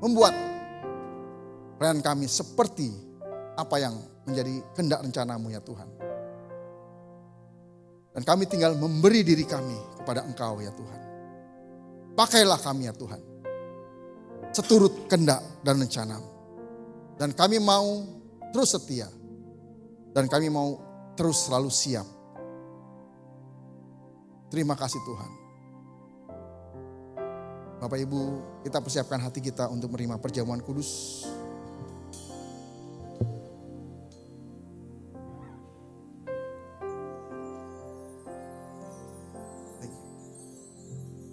membuat pelayanan kami seperti apa yang menjadi kehendak rencana-Mu ya Tuhan. Dan kami tinggal memberi diri kami kepada Engkau ya Tuhan. Pakailah kami ya Tuhan, seturut kehendak dan rencana-Mu. Dan kami mau terus setia. Dan kami mau terus selalu siap. Terima kasih Tuhan. Bapak Ibu, kita persiapkan hati kita untuk menerima perjamuan kudus.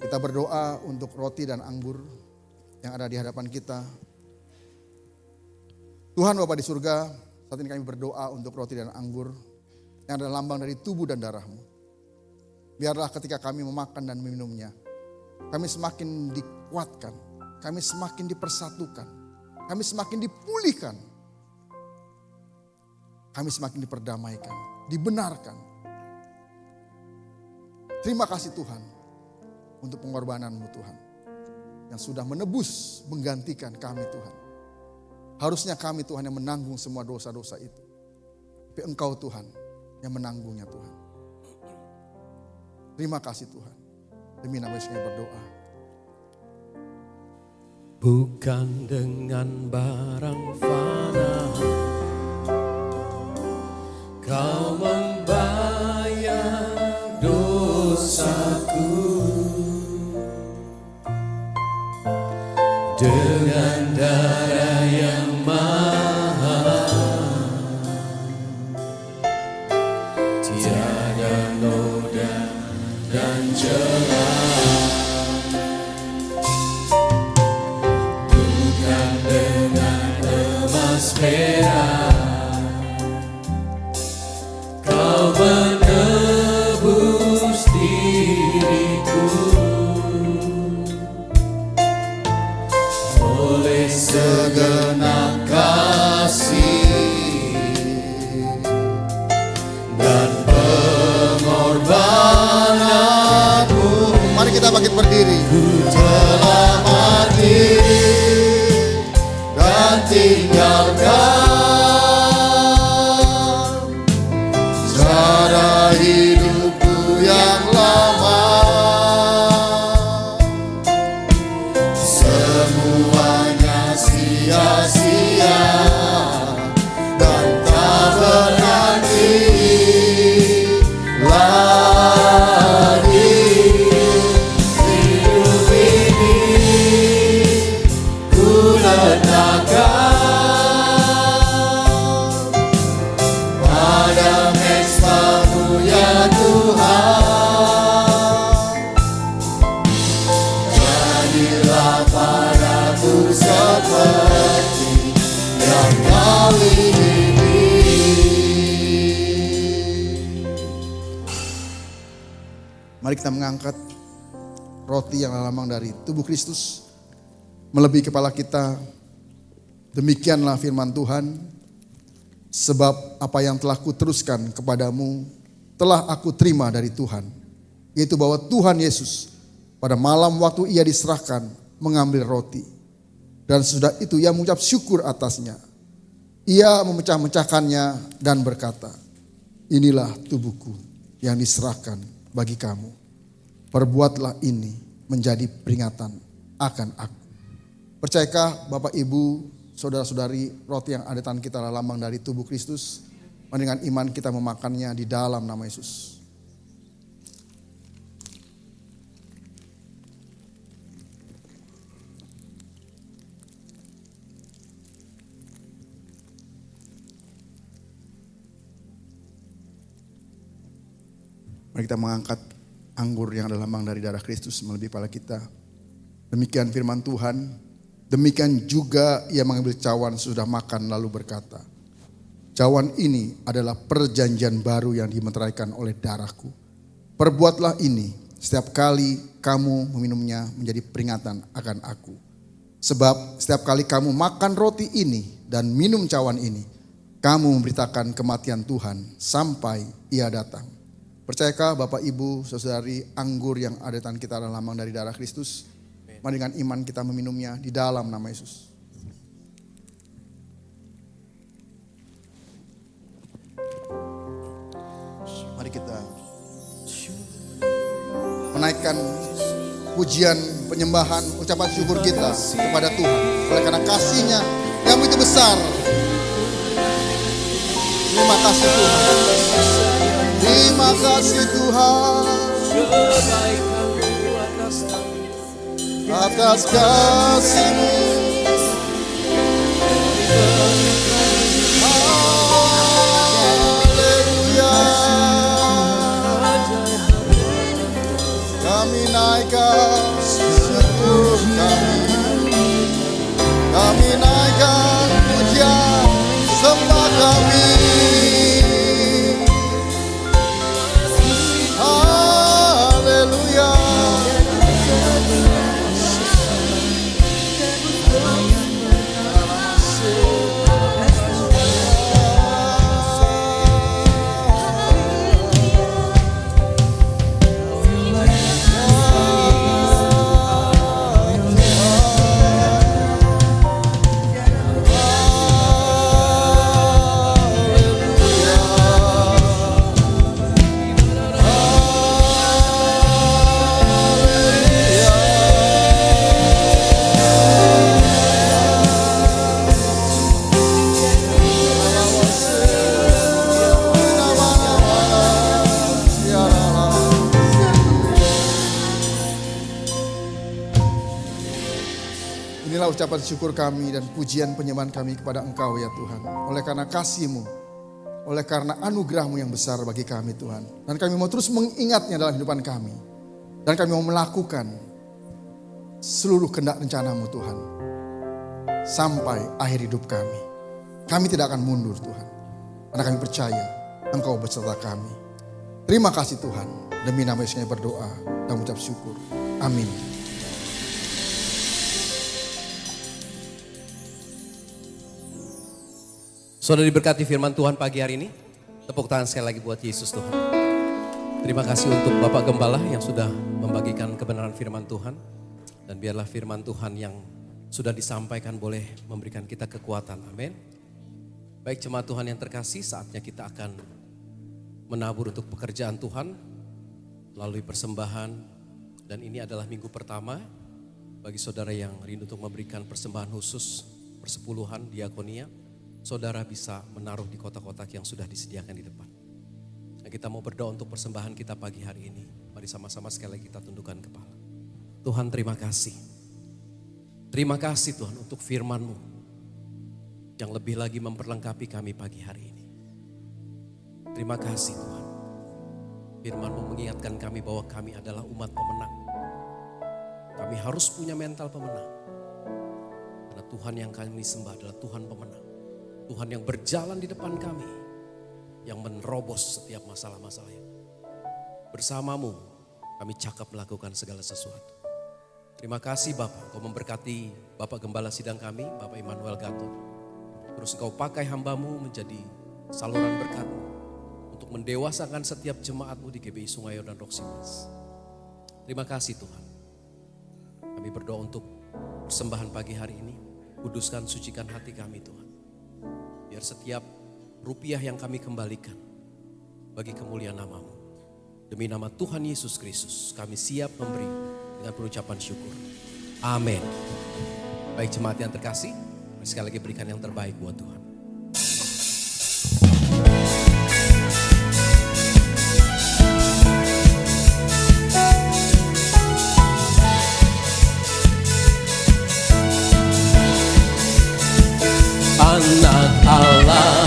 Kita berdoa untuk roti dan anggur yang ada di hadapan kita. Tuhan Bapa di surga, saat ini kami berdoa untuk roti dan anggur yang adalah lambang dari tubuh dan darah-Mu. Biarlah ketika kami memakan dan meminumnya, kami semakin dikuatkan, kami semakin dipersatukan, kami semakin dipulihkan, kami semakin diperdamaikan, dibenarkan. Terima kasih Tuhan untuk pengorbanan-Mu Tuhan, yang sudah menebus, menggantikan kami Tuhan. Harusnya kami Tuhan yang menanggung semua dosa-dosa itu. Tapi Engkau Tuhan yang menanggungnya Tuhan. Terima kasih Tuhan. Demi nama Yesus kami berdoa. Bukan dengan barang fana Kau membayar dosaku, dengan darah yang mahal, tiada noda dan celah. Bukan dengan emas perak Kau menebus diriku, oleh segenap kasih dan pengorbanan-Mu. Mari kita bangkit berdiri. Ku telah mati Dan tinggalkan cara hidupku yang lama. Semuanya sia-sia dan tak berarti lagi. Hidup ini ku letakkan pada mesbah-Mu ya Tuhan. Jadilah padaku seperti yang kali ini. Mari kita mengangkat roti yang lambang dari tubuh Kristus melebihi kepala kita. Demikianlah firman Tuhan. Sebab apa yang telah kuteruskan kepadamu telah aku terima dari Tuhan, yaitu bahwa Tuhan Yesus pada malam waktu ia diserahkan mengambil roti, dan sesudah itu ia mengucap syukur atasnya. Ia memecah-mecahkannya dan berkata, inilah tubuhku yang diserahkan bagi kamu. Perbuatlah ini menjadi peringatan akan aku. Percayakah Bapak Ibu, saudara-saudari, roti yang ada di tangan kita adalah lambang dari tubuh Kristus. Dengan iman kita memakannya di dalam nama Yesus. Mari kita mengangkat anggur yang adalah lambang dari darah Kristus melebihi kepala kita. Demikian firman Tuhan. Demikian juga ia mengambil cawan sesudah makan lalu berkata, cawan ini adalah perjanjian baru yang dimeteraikan oleh darahku. Perbuatlah ini setiap kali kamu meminumnya menjadi peringatan akan aku. Sebab setiap kali kamu makan roti ini dan minum cawan ini, kamu memberitakan kematian Tuhan sampai Ia datang. Percayakah Bapak, Ibu, Saudari, anggur yang ada di tangan kita adalah lambang dari darah Kristus? Mari dengan iman kita meminumnya di dalam nama Yesus. Mari kita menaikkan pujian, penyembahan, ucapan syukur kita kepada Tuhan. Oleh karena kasih-Nya yang begitu besar. Terima kasih Tuhan. Terima kasih Tuhan. Atas kasih-Mu. Haleluya. Kami naikkan syukur kami. Kami naikkan pujian sembah kami. Haleluya. Ucapan syukur kami dan pujian penyembahan kami kepada Engkau ya Tuhan. Oleh karena kasih-Mu, oleh karena anugerah-Mu yang besar bagi kami Tuhan. Dan kami mau terus mengingatnya dalam kehidupan kami. Dan kami mau melakukan seluruh kehendak rencana-Mu Tuhan. Sampai akhir hidup kami. Kami tidak akan mundur Tuhan. Karena kami percaya Engkau beserta kami. Terima kasih Tuhan. Demi nama Yesus kami berdoa dan mengucap syukur. Amin. Saudara diberkati firman Tuhan pagi hari ini. Tepuk tangan sekali lagi buat Yesus Tuhan. Terima kasih untuk Bapak Gembala yang sudah membagikan kebenaran firman Tuhan. Dan biarlah firman Tuhan yang sudah disampaikan boleh memberikan kita kekuatan. Amin. Baik jemaat Tuhan yang terkasih, saatnya kita akan menabur untuk pekerjaan Tuhan melalui persembahan. Dan ini adalah minggu pertama bagi saudara yang rindu untuk memberikan persembahan khusus, persepuluhan, diakonia. Saudara bisa menaruh di kotak-kotak yang sudah disediakan di depan. Nah, kita mau berdoa untuk persembahan kita pagi hari ini. Mari sama-sama sekali lagi kita tundukkan kepala. Tuhan terima kasih. Terima kasih Tuhan untuk firman-Mu yang lebih lagi memperlengkapi kami pagi hari ini. Terima kasih Tuhan. Firman-Mu mengingatkan kami bahwa kami adalah umat pemenang. Kami harus punya mental pemenang. Karena Tuhan yang kami sembah adalah Tuhan pemenang. Tuhan yang berjalan di depan kami, yang menerobos setiap masalah-masalah yang bersama-Mu kami cakap melakukan segala sesuatu. Terima kasih Bapak, Kau memberkati Bapak Gembala sidang kami, Bapak Immanuel Gatot. Terus Kau pakai hamba-Mu menjadi saluran berkat-Mu untuk mendewasakan setiap jemaat-Mu di GBI Sungayo dan Roksimas. Terima kasih Tuhan. Kami berdoa untuk persembahan pagi hari ini, kuduskan, sucikan hati kami Tuhan. Biar setiap rupiah yang kami kembalikan bagi kemuliaan nama-Mu. Demi nama Tuhan Yesus Kristus kami siap memberi dengan pengucapan syukur. Amin. Baik jemaat yang terkasih, sekali lagi berikan yang terbaik buat Tuhan. Anak Allah,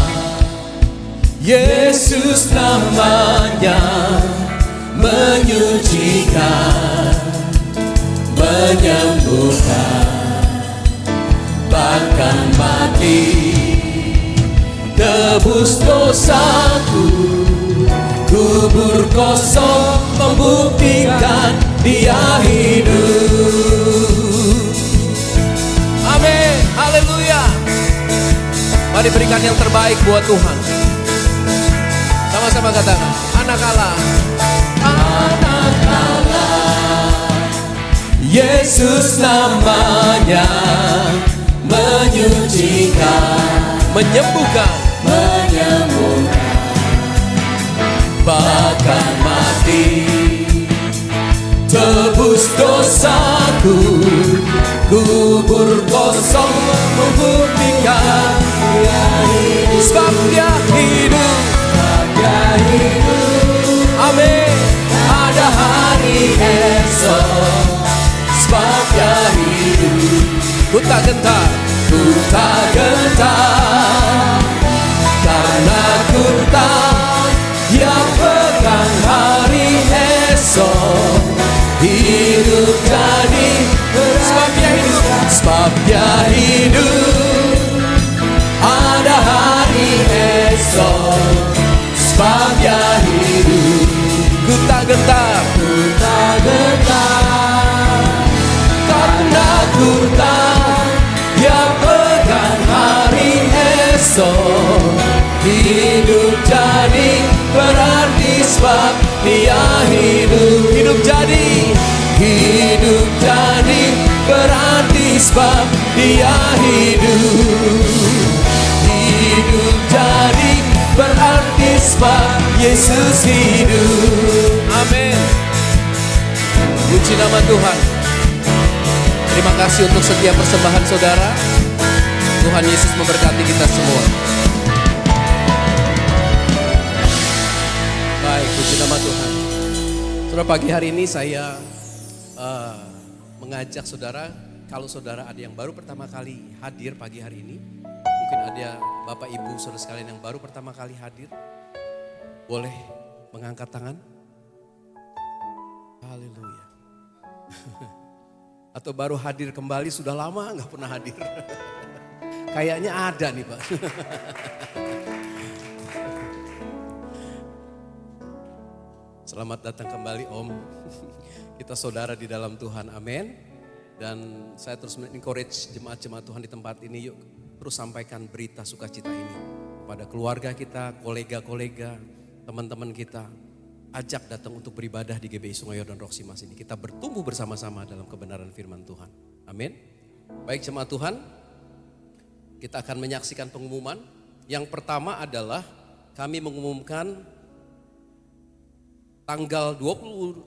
Yesus namanya, menyucikan, menyembuhkan, bahkan mati, tebus dosaku, kubur kosong membuktikan Dia hidup. Amin. Haleluya. Mari berikan yang terbaik buat Tuhan. Sama-sama katakan, anak Allah. Anak Allah, Yesus namanya, menyucikan, Menyembuhkan, bahkan mati, tebus dosaku, kubur kosong membuktikan Dia hidup. sebab Dia hidup. Dia hidup. Amin. Ada hari esok, sebab Dia hidup. Ku tak gentar, Ku tak gentar, karena ku tahu Dia pegang hari esok. Hidup jadi sebab Dia hidup. sebab Dia hidup. Ada hari esok, sebab Dia hidup. Ku tak gentar, Ku tak gentar, karena ku tahu Dia pegang hari esok. Hidup jadi berarti sebab Dia hidup. hidup jadi. Hidup jadi berarti sebab Dia hidup. Hidup jadi berarti sebab Yesus hidup. Amin. Puji nama Tuhan. Terima kasih untuk setiap persembahan saudara. Tuhan Yesus memberkati kita semua. Baik, puji nama Tuhan. Saudara, pagi hari ini saya mengajak saudara, kalau saudara ada yang baru pertama kali hadir pagi hari ini, mungkin ada Bapak Ibu saudara sekalian yang baru pertama kali hadir, boleh mengangkat tangan. Haleluya. Atau baru hadir kembali, sudah lama nggak pernah hadir. Kayaknya ada nih Pak. Selamat datang kembali Om. Kita saudara di dalam Tuhan, amin. Dan saya terus encourage jemaat-jemaat Tuhan di tempat ini, yuk terus sampaikan berita sukacita ini kepada keluarga kita, kolega-kolega, teman-teman kita. Ajak datang untuk beribadah di GBI Sungai Yordan Roksimas ini. Kita bertumbuh bersama-sama dalam kebenaran firman Tuhan. Amin. Baik jemaat Tuhan, kita akan menyaksikan pengumuman. Yang pertama adalah kami mengumumkan tanggal 28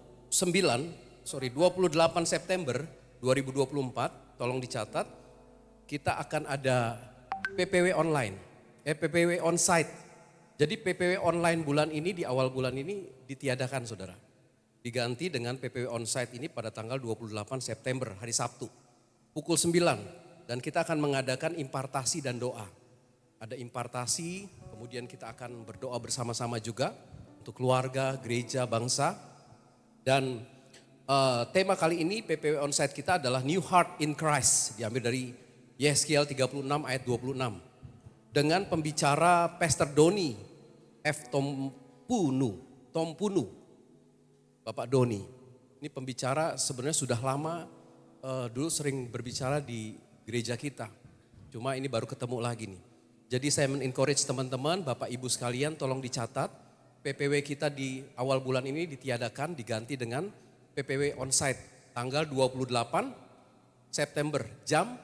September 2024, tolong dicatat, kita akan ada PPW online, PPW onsite. Jadi PPW online bulan ini, di awal bulan ini ditiadakan saudara. Diganti dengan PPW onsite ini pada tanggal 28 September, hari Sabtu, pukul 9. Dan kita akan mengadakan impartasi dan doa. Ada impartasi, kemudian kita akan berdoa bersama-sama juga untuk keluarga, gereja, bangsa. Dan tema kali ini PPW onsite kita adalah New Heart in Christ, diambil dari Yeskiel 36 ayat 26. Dengan pembicara Pastor Doni F. Tompunu, Bapak Doni. Ini pembicara sebenarnya sudah lama, dulu sering berbicara di gereja kita. Cuma ini baru ketemu lagi nih. Jadi saya men-encourage teman-teman, Bapak Ibu sekalian tolong dicatat. PPW kita di awal bulan ini ditiadakan, diganti dengan PPW onsite tanggal 28 September jam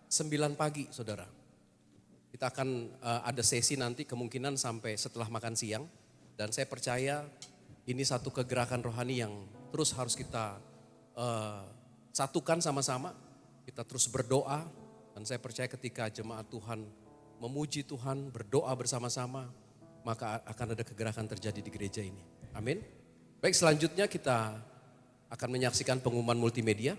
9 pagi saudara. Kita akan ada sesi nanti kemungkinan sampai setelah makan siang. Dan saya percaya ini satu kegerakan rohani yang terus harus kita satukan sama-sama. Kita terus berdoa dan saya percaya ketika jemaat Tuhan memuji Tuhan, berdoa bersama-sama, maka akan ada kegerakan terjadi di gereja ini. Amin. Baik, selanjutnya kita akan menyaksikan pengumuman multimedia.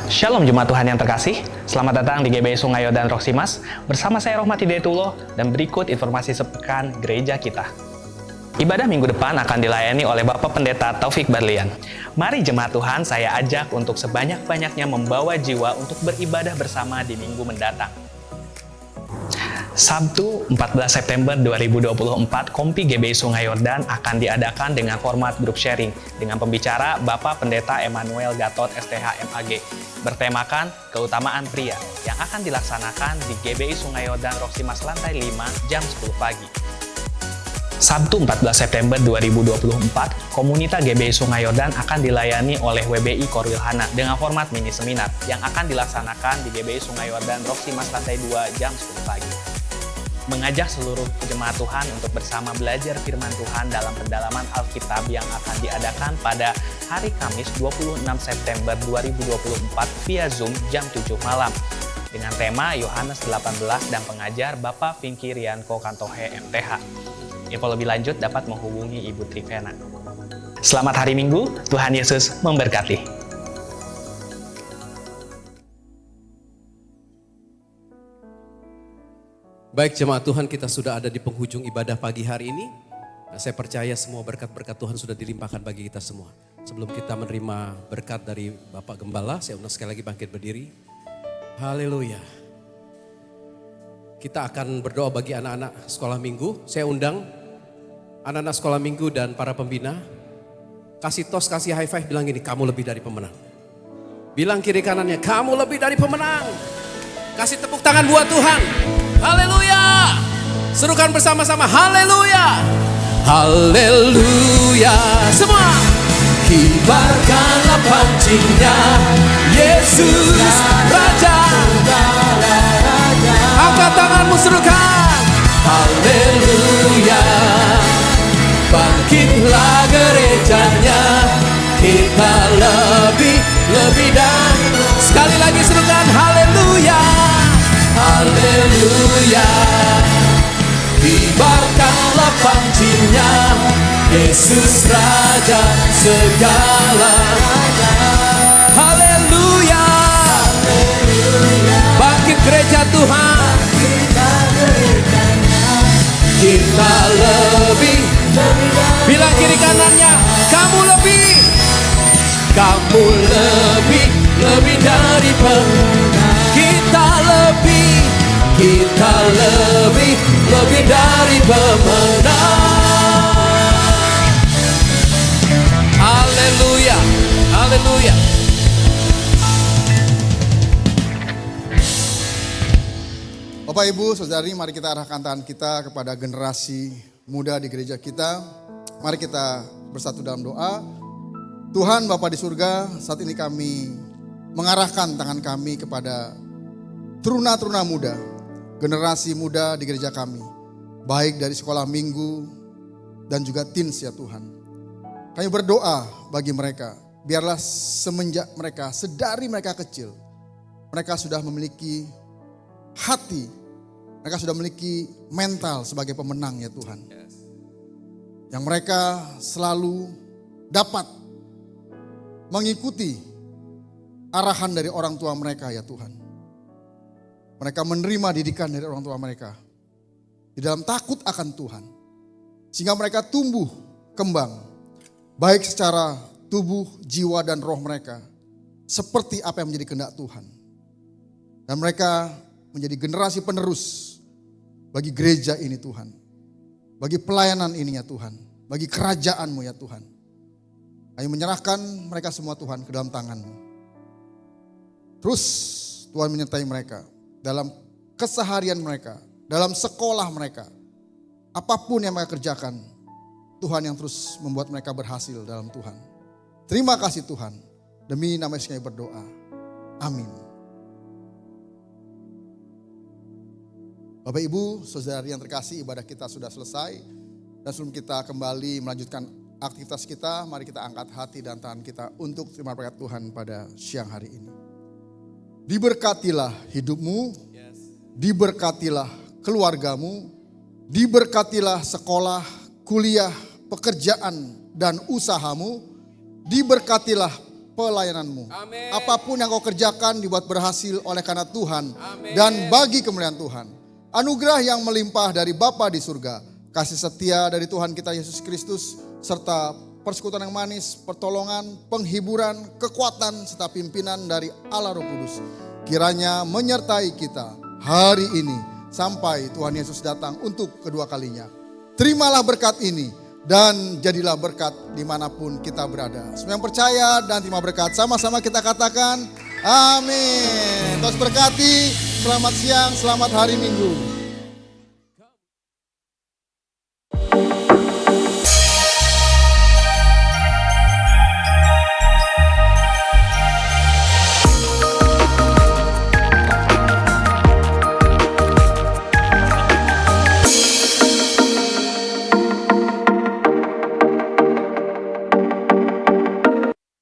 Shalom jemaat Tuhan yang terkasih, selamat datang di GBI Sungai Yordan Roksimas. Bersama saya Rohmat Hidayatullah dan berikut informasi sepekan gereja kita. Ibadah minggu depan akan dilayani oleh Bapak Pendeta Taufik Barlian. Mari jemaat Tuhan saya ajak untuk sebanyak-banyaknya membawa jiwa untuk beribadah bersama di minggu mendatang. Sabtu 14 September 2024, Kompi GBI Sungai Yordan akan diadakan dengan format grup sharing dengan pembicara Bapak Pendeta Emmanuel Gatot STH MAG bertemakan keutamaan pria yang akan dilaksanakan di GBI Sungai Yordan Roksimas lantai 5 jam 10 pagi. Sabtu 14 September 2024, Komunitas GBI Sungai Yordan akan dilayani oleh WBI Korwilhana dengan format mini seminar yang akan dilaksanakan di GBI Sungai Yordan Roksimas lantai 2 jam 10 pagi. Mengajak seluruh jemaat Tuhan untuk bersama belajar firman Tuhan dalam pendalaman Alkitab yang akan diadakan pada hari Kamis 26 September 2024 via Zoom jam 7 malam dengan tema Yohanes 18 dan pengajar Bapak Pinky Rianko Kantohe MTH. Info lebih lanjut dapat menghubungi Ibu Trivena. Selamat hari Minggu, Tuhan Yesus memberkati. Baik jemaat Tuhan, kita sudah ada di penghujung ibadah pagi hari ini. Nah, saya percaya semua berkat-berkat Tuhan sudah dilimpahkan bagi kita semua. Sebelum kita menerima berkat dari Bapak Gembala, saya undang sekali lagi bangkit berdiri. Haleluya. Kita akan berdoa bagi anak-anak sekolah minggu. Saya undang anak-anak sekolah minggu dan para pembina. Kasih tos, kasih high five, bilang gini, kamu lebih dari pemenang. Bilang kiri kanannya, kamu lebih dari pemenang. Kasih tepuk tangan buat Tuhan. Haleluya. Serukan bersama-sama. Haleluya. Haleluya. Semua. Kibarkanlah pancinya, Yesus Raja. Angkat tanganmu, serukan. Haleluya. Bangkitlah gerejanya, kita lebih dan Sekali lagi serukan. Haleluya. Haleluya. Kibarkanlah pancinya, Yesus Raja segala. Haleluya. Bangkit gereja Tuhan. Kita lebih. Bilang kiri kanannya, kamu lebih. Kamu lebih dari pemenang. Kita lebih dari pemenang. Haleluya. Haleluya. Bapak Ibu Saudari, mari kita arahkan tangan kita kepada generasi muda di gereja kita. Mari kita bersatu dalam doa. Tuhan Bapa di surga, saat ini kami mengarahkan tangan kami kepada teruna-teruna muda, generasi muda di gereja kami, baik dari sekolah minggu dan juga teens ya Tuhan. Kami berdoa bagi mereka, biarlah semenjak mereka, sedari mereka kecil, mereka sudah memiliki hati, mereka sudah memiliki mental sebagai pemenang ya Tuhan. Yang mereka selalu dapat mengikuti arahan dari orang tua mereka ya Tuhan. Mereka menerima didikan dari orang tua mereka di dalam takut akan Tuhan. Sehingga mereka tumbuh kembang baik secara tubuh, jiwa dan roh mereka seperti apa yang menjadi kehendak Tuhan. Dan mereka menjadi generasi penerus bagi gereja ini Tuhan. Bagi pelayanan ini ya Tuhan. Bagi kerajaan-Mu ya Tuhan. Kami menyerahkan mereka semua Tuhan ke dalam tangan-Mu. Terus Tuhan menyertai mereka dalam keseharian mereka, dalam sekolah mereka. Apapun yang mereka kerjakan, Tuhan yang terus membuat mereka berhasil dalam Tuhan. Terima kasih Tuhan. Demi nama Yesus kami berdoa. Amin. Bapak Ibu, saudari yang terkasih, ibadah kita sudah selesai. Dan sebelum kita kembali melanjutkan aktivitas kita, mari kita angkat hati dan tangan kita untuk terima berkat Tuhan pada siang hari ini. Diberkatilah hidupmu, diberkatilah keluargamu, diberkatilah sekolah, kuliah, pekerjaan, dan usahamu, diberkatilah pelayananmu. Amin. Apapun yang kau kerjakan dibuat berhasil oleh karena Tuhan. Amin. Dan bagi kemuliaan Tuhan. Anugerah yang melimpah dari Bapa di surga, kasih setia dari Tuhan kita Yesus Kristus, serta persekutuan yang manis, pertolongan, penghiburan, kekuatan, serta pimpinan dari Allah Roh Kudus, kiranya menyertai kita hari ini sampai Tuhan Yesus datang untuk kedua kalinya. Terimalah berkat ini dan jadilah berkat dimanapun kita berada. Semua yang percaya dan terima berkat, sama-sama kita katakan amin. Terus berkati, selamat siang, selamat hari Minggu.